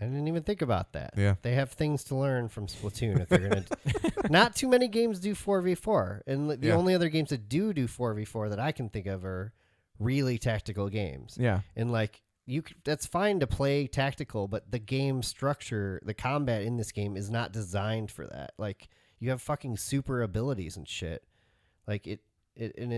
I didn't even think about that. Yeah. They have things to learn from Splatoon if they're going to. Not too many games do 4v4. And the Yeah. only other games that do 4v4 that I can think of are really tactical games. Yeah. And like that's fine to play tactical, but the game structure, the combat in this game is not designed for that. Like you have fucking super abilities and shit. Like it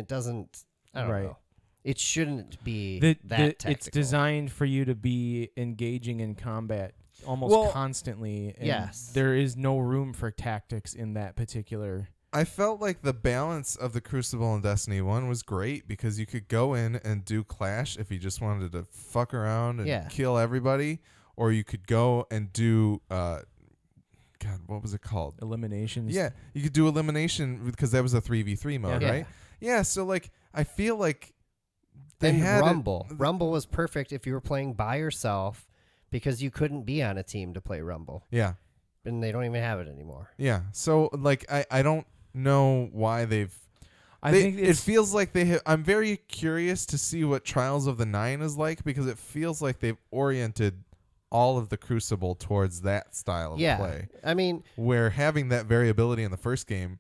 doesn't. I don't Right. know. It shouldn't be that tactical. It's designed for you to be engaging in combat almost Well, constantly. And yes. there is no room for tactics in that particular. I felt like the balance of the Crucible and Destiny 1 was great because you could go in and do Clash if you just wanted to fuck around and Yeah. kill everybody, or you could go and do God, what was it called? Eliminations. Yeah, you could do elimination because that was a 3v3 mode, Yeah. right? Yeah, so like I feel like they And had Rumble. Rumble was perfect if you were playing by yourself because you couldn't be on a team to play Rumble. Yeah. And they don't even have it anymore. Yeah. So like I don't know why they've I they- think it it's feels like they have, I'm very curious to see what Trials of the Nine is like because it feels like they've oriented all of the Crucible towards that style of play. I mean, Where having that variability in the first game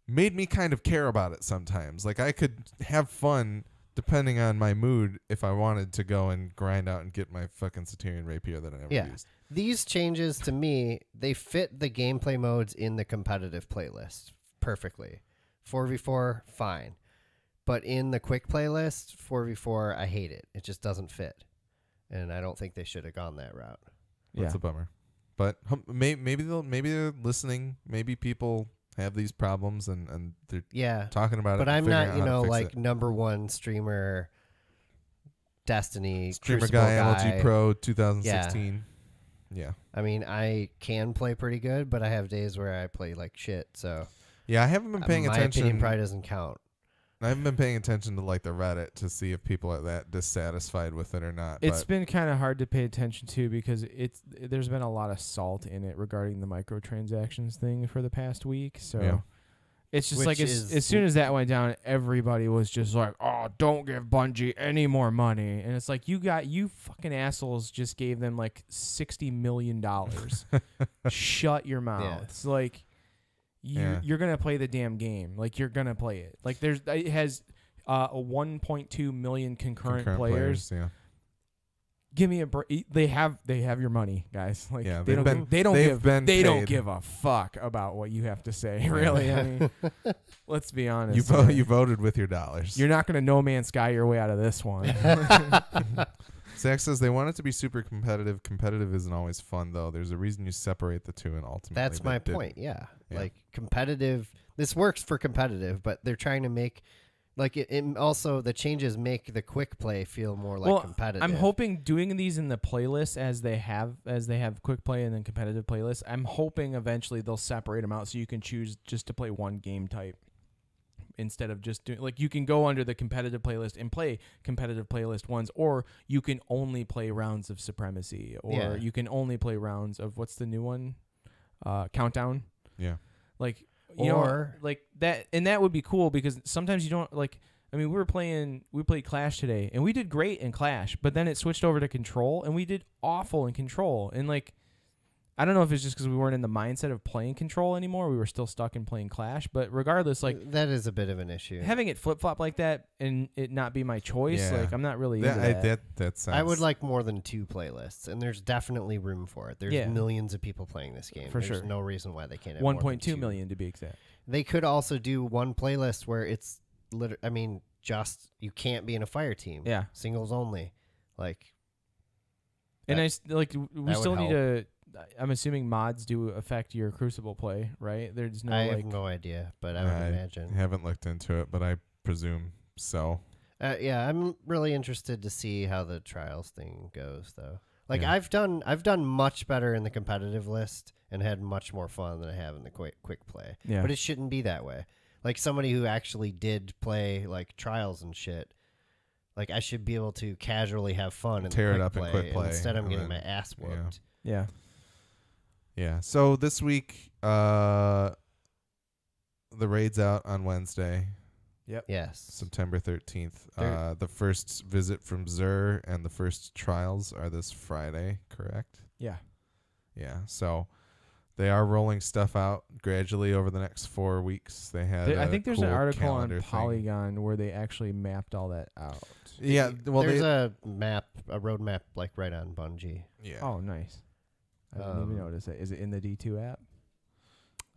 made me kind of care about it sometimes. Like I could have fun depending on my mood if I wanted to go and grind out and get my fucking Satyrian Rapier that I never Yeah. used. these changes to me, they fit the gameplay modes in the competitive playlist perfectly. 4v4, fine. But in the quick playlist, 4v4, I hate it. It just doesn't fit. And I don't think they should have gone that route. That's a bummer. But maybe they're listening. Maybe people have these problems and they're Yeah. talking about it. But and I'm figuring not, out you how to know, fix like it. number one streamer Destiny Streamer Crucible guy, LG Pro 2016. Yeah. I mean, I can play pretty good, but I have days where I play like shit. So Yeah, I haven't been paying my attention. opinion probably doesn't count. I haven't been paying attention to like the Reddit to see if people are that dissatisfied with it or not. It's but been kind of hard to pay attention to because there's been a lot of salt in it regarding the microtransactions thing for the past week. So Yeah. It's just Which like as soon as that went down, everybody was just like, "Oh, don't give Bungie any more money." And it's like you fucking assholes just gave them like $60 million. Shut your mouth. Yeah. It's like you're gonna play the damn game. Like you're gonna play it. Like it has a 1.2 million concurrent players. Yeah. Give me a break. They have your money, guys. Like Yeah, they don't give a fuck about what you have to say. Really, I mean, let's be honest. You voted with your dollars. You're not gonna No Man's Sky your way out of this one. Zach says they want it to be super competitive. Competitive isn't always fun though. There's a reason you separate the two, and ultimately that's my point. Yeah, like competitive. This works for competitive, but they're trying to make. Like it also the changes make the quick play feel more like competitive. I'm hoping doing these in the playlist as they have quick play and then competitive playlists. I'm hoping eventually they'll separate them out so you can choose just to play one game type instead of just doing like you can go under the competitive playlist and play competitive playlist ones, or you can only play rounds of Supremacy, or you can only play rounds of what's the new one, Countdown. Yeah, like. You know, like that, and that would be cool because sometimes you don't like. I mean, we played Clash today, and we did great in Clash, but then it switched over to Control, and we did awful in Control. And like, I don't know if it's just because we weren't in the mindset of playing Control anymore. We were still stuck in playing Clash, but regardless, like that is a bit of an issue. Having it flip flop like that and it not be my choice, like I'm not really into that. I would like more than 2 playlists, and there's definitely room for it. There's millions of people playing this game. There's no reason why they can't have 1.2 million to be exact. They could also do one playlist where it's just you can't be in a fire team. Yeah, singles only. Like, and we still need to. I'm assuming mods do affect your Crucible play, right? There's no. I have no idea, but I would imagine. I haven't looked into it, but I presume so. Yeah, I'm really interested to see how the trials thing goes, though. Like I've done much better in the competitive list and had much more fun than I have in the quick play. Yeah. But it shouldn't be that way. Like somebody who actually did play like trials and shit. Like I should be able to casually have fun and tear it up in quick play. Instead, I'm getting my ass whooped. Yeah. Yeah. So this week, the raid's out on Wednesday. Yep. Yes. September 13th. The first visit from Zur and the first trials are this Friday, correct? Yeah. Yeah. So they are rolling stuff out gradually over the next 4 weeks. They had. I think there's an article on Polygon where they actually mapped all that out. Yeah. Well, there's a roadmap, like right on Bungie. Yeah. Oh, nice. I didn't even notice it. Is it in the D2 app?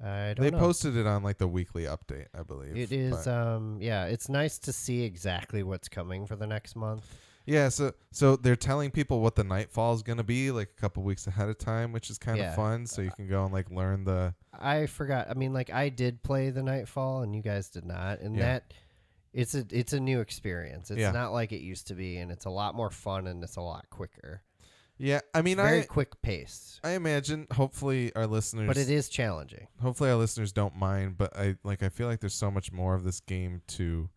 I don't know. They know. posted it on like the weekly update, I believe. It is. It's nice to see exactly what's coming for the next month. Yeah, so they're telling people what the Nightfall is going to be like a couple weeks ahead of time, which is kind of fun. So you can go and like learn the. I forgot. I mean, like I did play the Nightfall, and you guys did not, and that it's a new experience. It's not like it used to be, and it's a lot more fun, and it's a lot quicker. Yeah, I mean, very quick pace. I imagine. Hopefully, our listeners. But it is challenging. Hopefully, our listeners don't mind. But I feel like there's so much more of this game to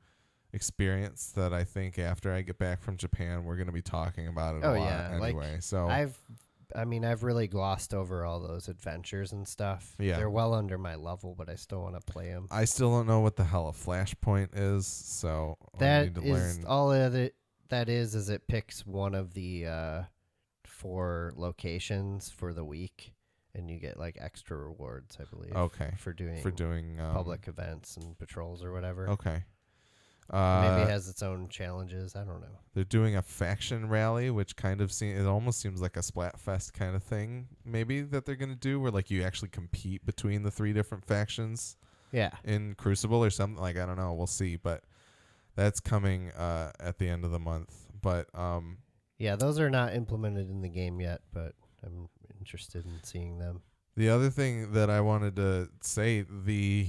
experience that I think after I get back from Japan, we're going to be talking about it a lot anyway. So I've really glossed over all those adventures and stuff. Yeah, they're well under my level, but I still want to play them. I still don't know what the hell a flashpoint is, so that is all that is it picks one of the 4 locations for the week, and you get like extra rewards, I believe. Okay. For doing public events and patrols or whatever. Okay. Maybe it has its own challenges. I don't know. They're doing a faction rally, which kind of it almost seems like a Splatfest kind of thing, maybe that they're gonna do, where like you actually compete between the 3 different factions. Yeah. In Crucible or something, like I don't know. We'll see, but that's coming at the end of the month. But yeah, those are not implemented in the game yet, but I'm interested in seeing them. The other thing that I wanted to say, the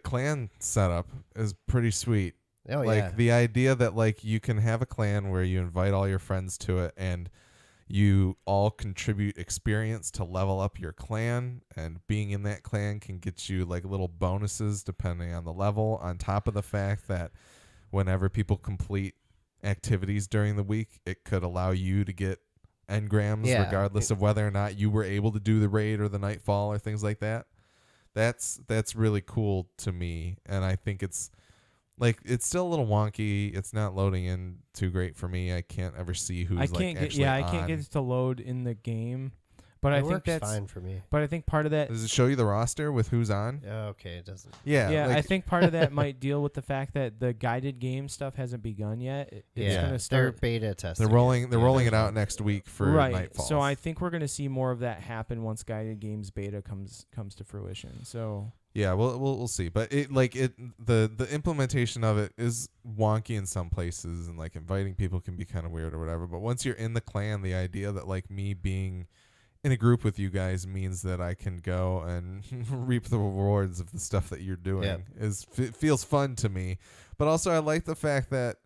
clan setup is pretty sweet. Oh, like the idea that like you can have a clan where you invite all your friends to it and you all contribute experience to level up your clan, and being in that clan can get you like little bonuses depending on the level, on top of the fact that whenever people complete activities during the week, it could allow you to get engrams regardless of whether or not you were able to do the raid or the Nightfall or things like that. that's really cool to me, and I think it's like it's still a little wonky. It's not loading in too great for me. I can't ever see who's I can't actually I can't get it to load in the game, but I think works that's fine for me. But I think part of that. Does it show you the roster with who's on? Okay, it doesn't. Yeah, I think part of that might deal with the fact that the guided game stuff hasn't begun yet. It's going to start. They're beta testing. They're rolling it out next week for Nightfall. So I think we're going to see more of that happen once guided games beta comes to fruition. So yeah, we'll see. But the implementation of it is wonky in some places, and like inviting people can be kind of weird or whatever. But once you're in the clan, the idea that like me being in a group with you guys means that I can go and reap the rewards of the stuff that you're doing feels fun to me. But also I like the fact that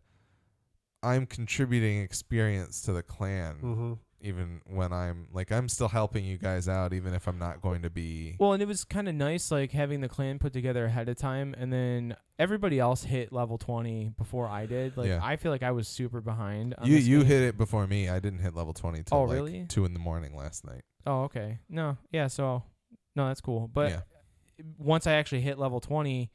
I'm contributing experience to the clan, even when I'm still helping you guys out, even if I'm not going to be. Well, and it was kind of nice, like having the clan put together ahead of time, and then everybody else hit level 20 before I did. Like I feel like I was super behind. You hit it before me. I didn't hit level 20 till really? 2 a.m. last night. Oh, okay. No, that's cool. But once I actually hit level 20.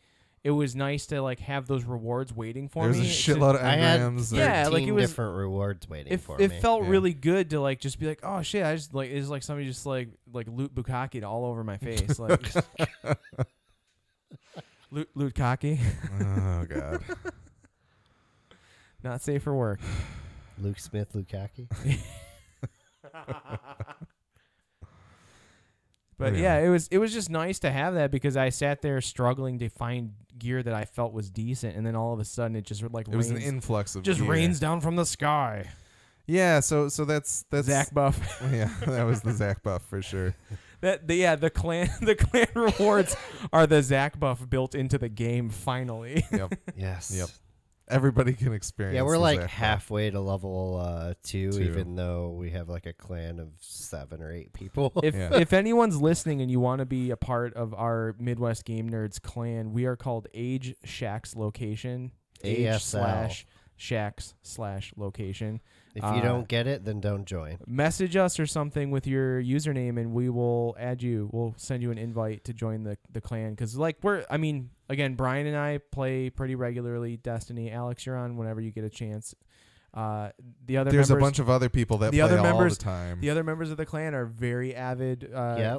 It was nice to like have those rewards waiting for me. There's a shitload of engrams. Like it was different rewards waiting for me. It felt really good to like just be like, oh shit, I just like it's like somebody just like loot bukkake all over my face, like loot cocky. Oh god. Not safe for work. Luke Smith, Lukaku. But it was just nice to have that because I sat there struggling to find gear that I felt was decent, and then all of a sudden it just like was an influx of just gear. Rains down from the sky. Yeah, so that's Zach buff. Yeah, that was the Zach buff for sure. The clan rewards are the Zach buff built into the game finally. Yep. Yes. Yep. Everybody can experience. Yeah, we're the like Zach halfway to level 2, even though we have like a clan of 7 or 8 people. If anyone's listening and you want to be a part of our Midwest Game Nerds clan, we are called Age Shacks Location. Age/Shacks/location. If you don't get it, then don't join. Message us or something with your username, and we will add you. We'll send you an invite to join the clan. Because, like, again, Brian and I play pretty regularly Destiny. Alex, you're on whenever you get a chance. There's a bunch of other people that play all the time. The other members of the clan are very avid,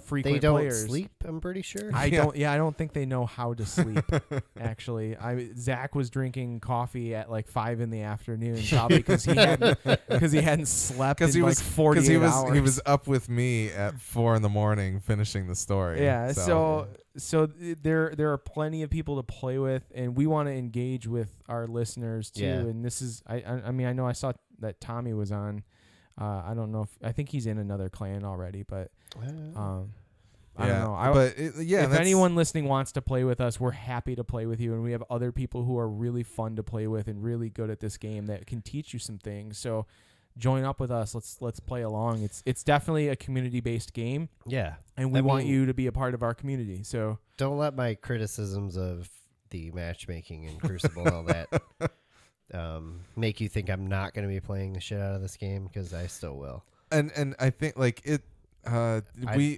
frequent they don't players. Sleep, I'm pretty sure. I don't think they know how to sleep. Actually, Zach was drinking coffee at like 5 p.m, probably because he hadn't slept in like 48 hours. He was up with me at 4 a.m. finishing the story. Yeah, so there are plenty of people to play with, and we want to engage with our listeners too. Yeah. And this is I mean I know I saw that Tommy was on. I don't know I think he's in another clan already, but I don't know. If anyone listening wants to play with us, we're happy to play with you, and we have other people who are really fun to play with and really good at this game that can teach you some things. So join up with us. Let's play along. It's definitely a community-based game. Yeah. And we want you to be a part of our community. So don't let my criticisms of the matchmaking and Crucible and all that make you think I'm not going to be playing the shit out of this game, because I still will. And I think like it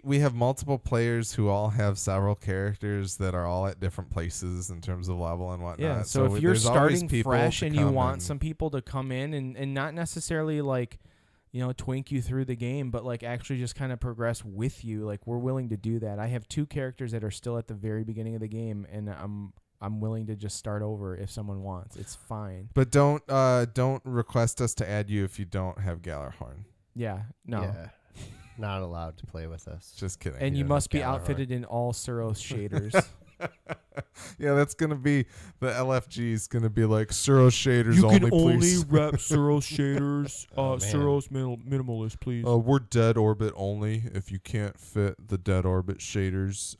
we have multiple players who all have several characters that are all at different places in terms of level and whatnot. Yeah, so if you're starting fresh and you want some people to come in and not necessarily like, twink you through the game, but like actually just kind of progress with you, like we're willing to do that. I have 2 characters that are still at the very beginning of the game, and I'm willing to just start over if someone wants. It's fine. But don't request us to add you if you don't have Gallarhorn. Yeah, no. Yeah. Not allowed to play with us. Just kidding. And you must be outfitted in all Suros shaders. Yeah, that's going to be, the LFG is going to be like, Suros shaders only, please. You can only rep Suros shaders. Suros minimalist, please. We're dead orbit only. If you can't fit the dead orbit shaders,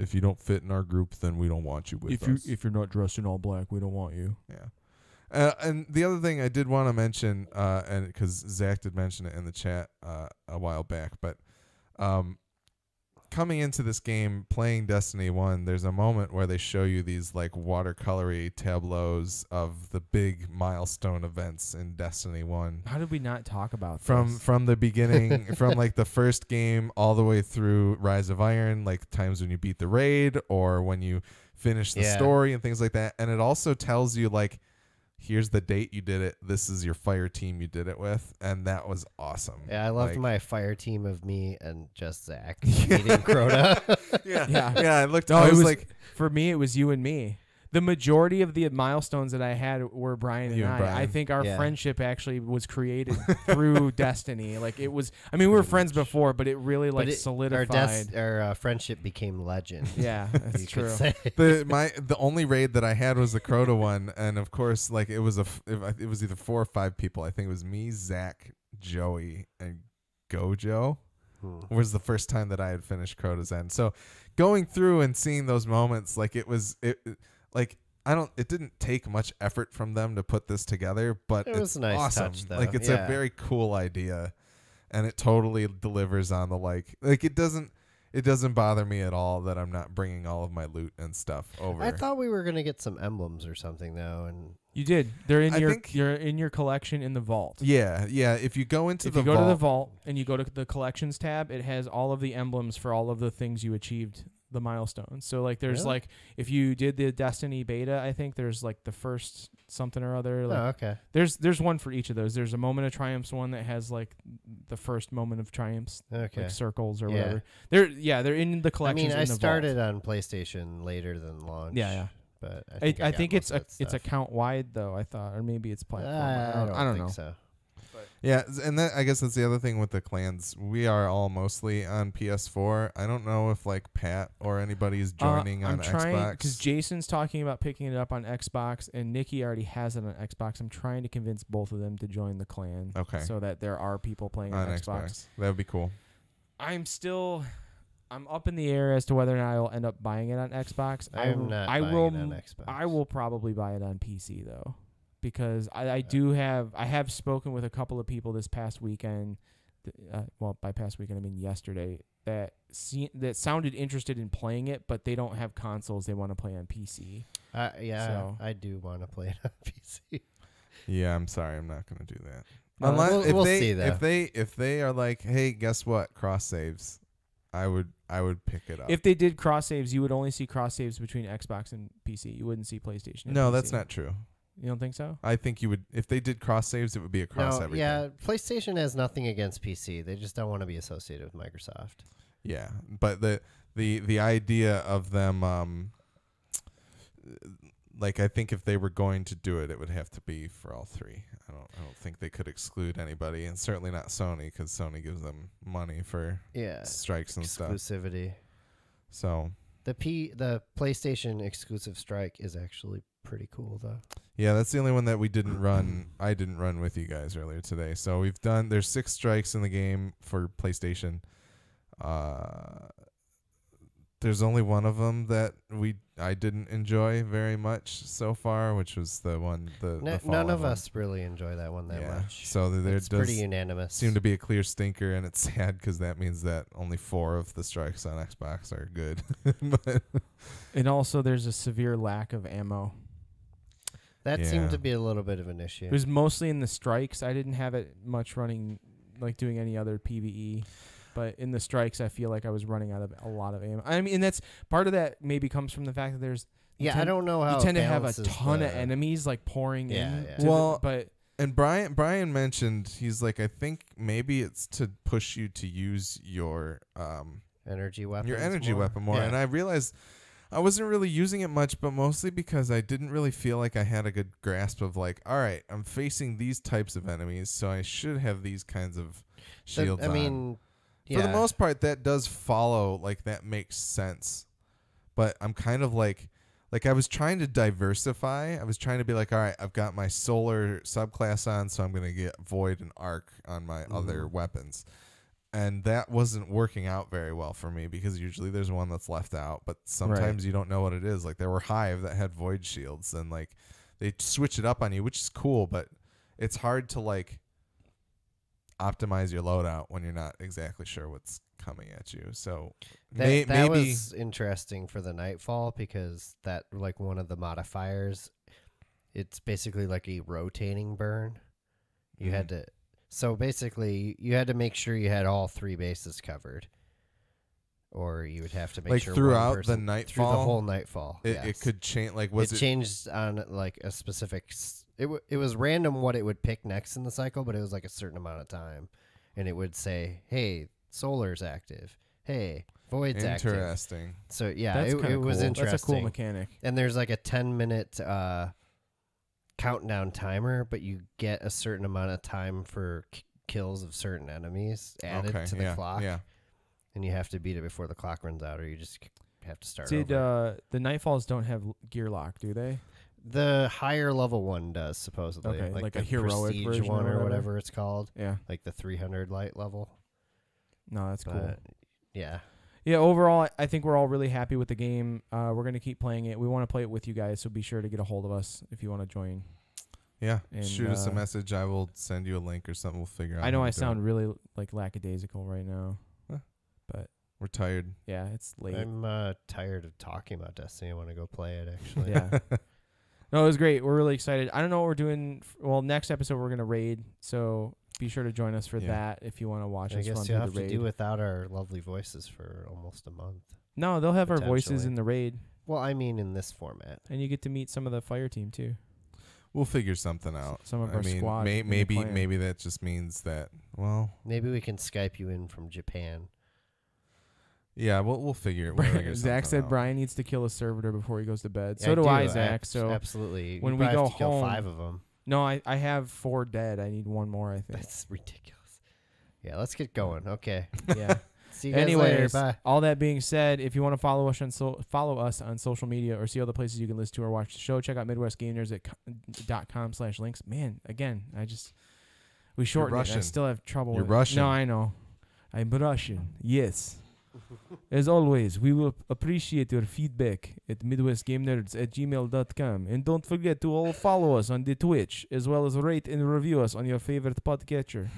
if you don't fit in our group, then we don't want you with us. If you're not dressed in all black, we don't want you. Yeah. And the other thing I did want to mention, and because Zach did mention it in the chat a while back, but coming into this game, playing Destiny 1, there's a moment where they show you these like watercolory tableaus of the big milestone events in Destiny 1. How did we not talk about this? From the beginning, from like the first game all the way through Rise of Iron, like times when you beat the raid or when you finish the story and things like that. And it also tells you like, here's the date you did it. This is your fire team you did it with. And that was awesome. Yeah, I loved my fire team of me and just Zach beating Crota. Yeah. I looked. No, I it was was like, for me, it was you and me. The majority of the milestones that I had were Brian and You and I. Brian. I think our friendship actually was created through Destiny. Like it was. I mean, we were friends before, but it really like solidified. Our friendship became legend. Yeah, that's you true. could say. the only raid that I had was the Crota one, and of course, like it was it was either 4 or 5 people. I think it was me, Zach, Joey, and Gojo. Was the first time that I had finished Crota's End. So going through and seeing those moments, like it didn't take much effort from them to put this together, but it was a nice awesome. touch, though. Like it's a very cool idea, and it totally delivers on the like it doesn't bother me at all that I'm not bringing all of my loot and stuff over. I thought we were gonna get some emblems or something though, and You did. They're in you're in your collection in the vault. Yeah. If you go into if the you go vault, to the vault and you go to the collections tab, it has all of the emblems for all of the things you achieved, the milestones. So like there's Really? like if you did the Destiny beta, I think there's like the first something or other. Like, oh, okay. There's one for each of those. There's a moment of triumphs one that has like the first moment of triumphs, Okay. like circles or Yeah. whatever. They're in the I collections. mean, in I the started on PlayStation later than launch. Yeah. But I think it's got most of that stuff. account wide though. I thought, or maybe it's platform. I don't know. think so. yeah, and I guess that's the other thing with the clans. We are all mostly on PS4. I don't know if like Pat or anybody's joining on I'm trying Xbox. because Jason's talking about picking it up on Xbox, and Nikki already has it on Xbox. I'm trying to convince both of them to join the clan. Okay. So that there are people playing on Xbox. That would be cool. I'm up in the air as to whether or not I'll end up buying it on Xbox. I'm not buying it on Xbox. I will probably buy it on PC though, because I have spoken with a couple of people this past weekend. Well, by past weekend I mean yesterday. That sounded interested in playing it, but they don't have consoles. They want to play on PC. I do want to play it on PC. Yeah, I'm sorry, I'm not going to do that. No, Unless we'll see though. if they are like, hey, guess what? Cross saves. I would pick it up. If they did cross saves, you would only see cross saves between Xbox and PC. You wouldn't see PlayStation. And No, PC. that's not true. You don't think so? I think you would. If they did cross saves, it would be across everything. Yeah, PlayStation has nothing against PC. They just don't want to be associated with Microsoft. Yeah, but the idea of them, like I think if they were going to do it, it would have to be for all three. I don't think they could exclude anybody, and certainly not Sony, because Sony gives them money for strikes and exclusivity. stuff. So the PlayStation exclusive strike is actually pretty cool though. yeah, that's the only one that we didn't run. I didn't run with you guys earlier today. So there's 6 strikes in the game for PlayStation. There's only one of them that I didn't enjoy very much so far, which was the one the none of one. us really enjoy that one that much. So there It's does pretty unanimous. seem to be a clear stinker, and it's sad because that means that only 4 of the strikes on Xbox are good. But And also, there's a severe lack of ammo. That seemed Yeah. to be a little bit of an issue. It was mostly in the strikes. I didn't have it much running, like doing any other PvE. But in the strikes, I feel like I was running out of a lot of ammo. I mean, that's part of that maybe comes from the fact that there's I don't know how you it tend to have a balances ton of enemies like pouring in. Yeah. to the- Well, but and Brian mentioned, he's like, I think maybe it's to push you to use your energy weapons. weapon more. Yeah. And I realized I wasn't really using it much, but mostly because I didn't really feel like I had a good grasp of like, all right, I'm facing these types of enemies, so I should have these kinds of shields I on. mean, For the most part, that does follow, like that makes sense. But I'm kind of like I was trying to diversify. I was trying to be like, all right, I've got my solar subclass on, so I'm going to get void and arc on my other weapons. And that wasn't working out very well for me because usually there's one that's left out, but sometimes you don't know what it is. Like there were Hive that had void shields, and like they switch it up on you, which is cool, but it's hard to like, optimize your loadout when you're not exactly sure what's coming at you. So That maybe was interesting for the Nightfall because that like one of the modifiers, it's basically like a rotating burn. You had to, so basically you had to make sure you had all 3 bases covered, or you would have to make like sure throughout one person, the Nightfall, through the whole Nightfall. it could change. Like was it changed on like a specific? It was random what it would pick next in the cycle, but it was like a certain amount of time, and it would say, "Hey, Solar's active. Hey, Void's active." interesting? So yeah, That's it kinda was cool. interesting. That's a cool mechanic. And there's like a 10-minute countdown timer, but you get a certain amount of time for kills of certain enemies added to the clock. Yeah. And you have to beat it before the clock runs out, or you just have to start Did over. the Nightfalls don't have gear lock, do they? The higher level one does, supposedly. Okay, like the a heroic prestige version one or or whatever? whatever it's called. Yeah. Like the 300 light level. No, that's cool. But, yeah. Yeah, overall, I think we're all really happy with the game. We're going to keep playing it. We want to play it with you guys, so be sure to get a hold of us if you want to join. Yeah, And, shoot us a message. I will send you a link or something. We'll figure out. I know how I to do sound it. really like lackadaisical right now, Huh. but We're tired. yeah, it's late. I'm tired of talking about Destiny. I want to go play it, actually. Yeah. No, it was great. We're really excited. I don't know what we're doing. Well, next episode we're going to raid, so be sure to join us for Yeah. that if you want to watch I us run guess through you'll the have to raid. do without our lovely voices for almost a month. No, they'll have our voices Potentially. in the raid, Well, I mean in this format. and you get to meet some of the fire team too. We'll figure something out. Some of I our mean, squad. in the maybe clan. that just means that. Well, Maybe we can Skype you in from Japan. yeah, we'll figure. We'll figure Zach something said out. Brian needs to kill a servitor before he goes to bed. So I do I, do, Zach. So absolutely. when You we probably go have to kill home- 5 of them. no, I have 4 dead. I need 1 more. I think. That's ridiculous. Yeah, let's get going. Okay. Yeah. See you guys later. Anyways, Bye. all that being said, if you want to follow us on social media or see other places you can listen to or watch the show, check out MidwestGameNerds.com/links. Man, again, we shortened it. I Russian. still have trouble. You're with it. Russian. No, I know. I'm Russian. Yes. As always, we will appreciate your feedback at MidwestGameNerds@gmail.com. And don't forget to all follow us on the Twitch, as well as rate and review us on your favorite podcatcher.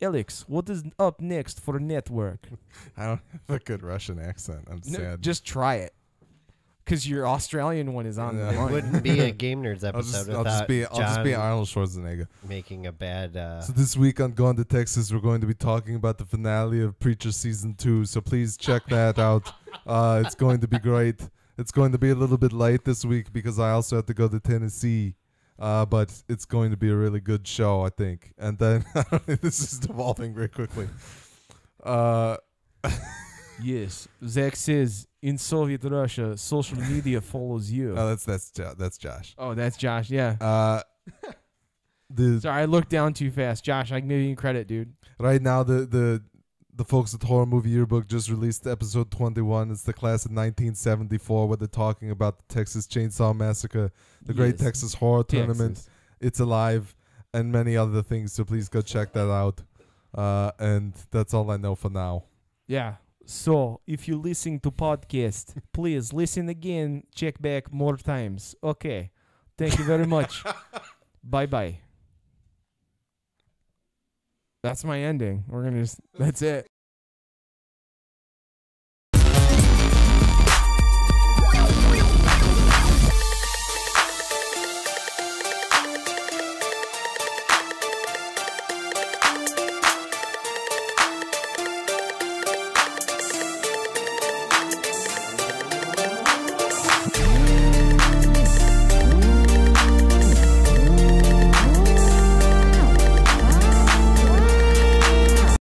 Alex, what is up next for network? I don't have a good Russian accent. I'm No, sad. just try it. Because your Australian one is on Yeah. the It line. wouldn't be a Game Nerds I'll episode just without be John Arnold Schwarzenegger. making a bad... So this week on Going to Texas, we're going to be talking about the finale of Preacher Season 2. So please check that out. It's going to be great. It's going to be a little bit late this week because I also have to go to Tennessee. But it's going to be a really good show, I think. And then this is devolving very quickly. Yes. Zach says, in Soviet Russia, social media follows you. Oh, that's Josh. Oh, that's Josh. Yeah. The Sorry, I looked down too fast. Josh, I can give you credit, dude. right now the folks at Horror Movie Yearbook just released episode 21. It's the class of 1974 where they're talking about the Texas Chainsaw Massacre, the Great Yes. Texas Horror Tournament. Texas. It's alive, and many other things. So please go check that out. And that's all I know for now. Yeah. So, if you listen to podcast, please listen again. Check back more times. Okay. Thank you very much. Bye-bye. That's my ending. We're going to just... That's it.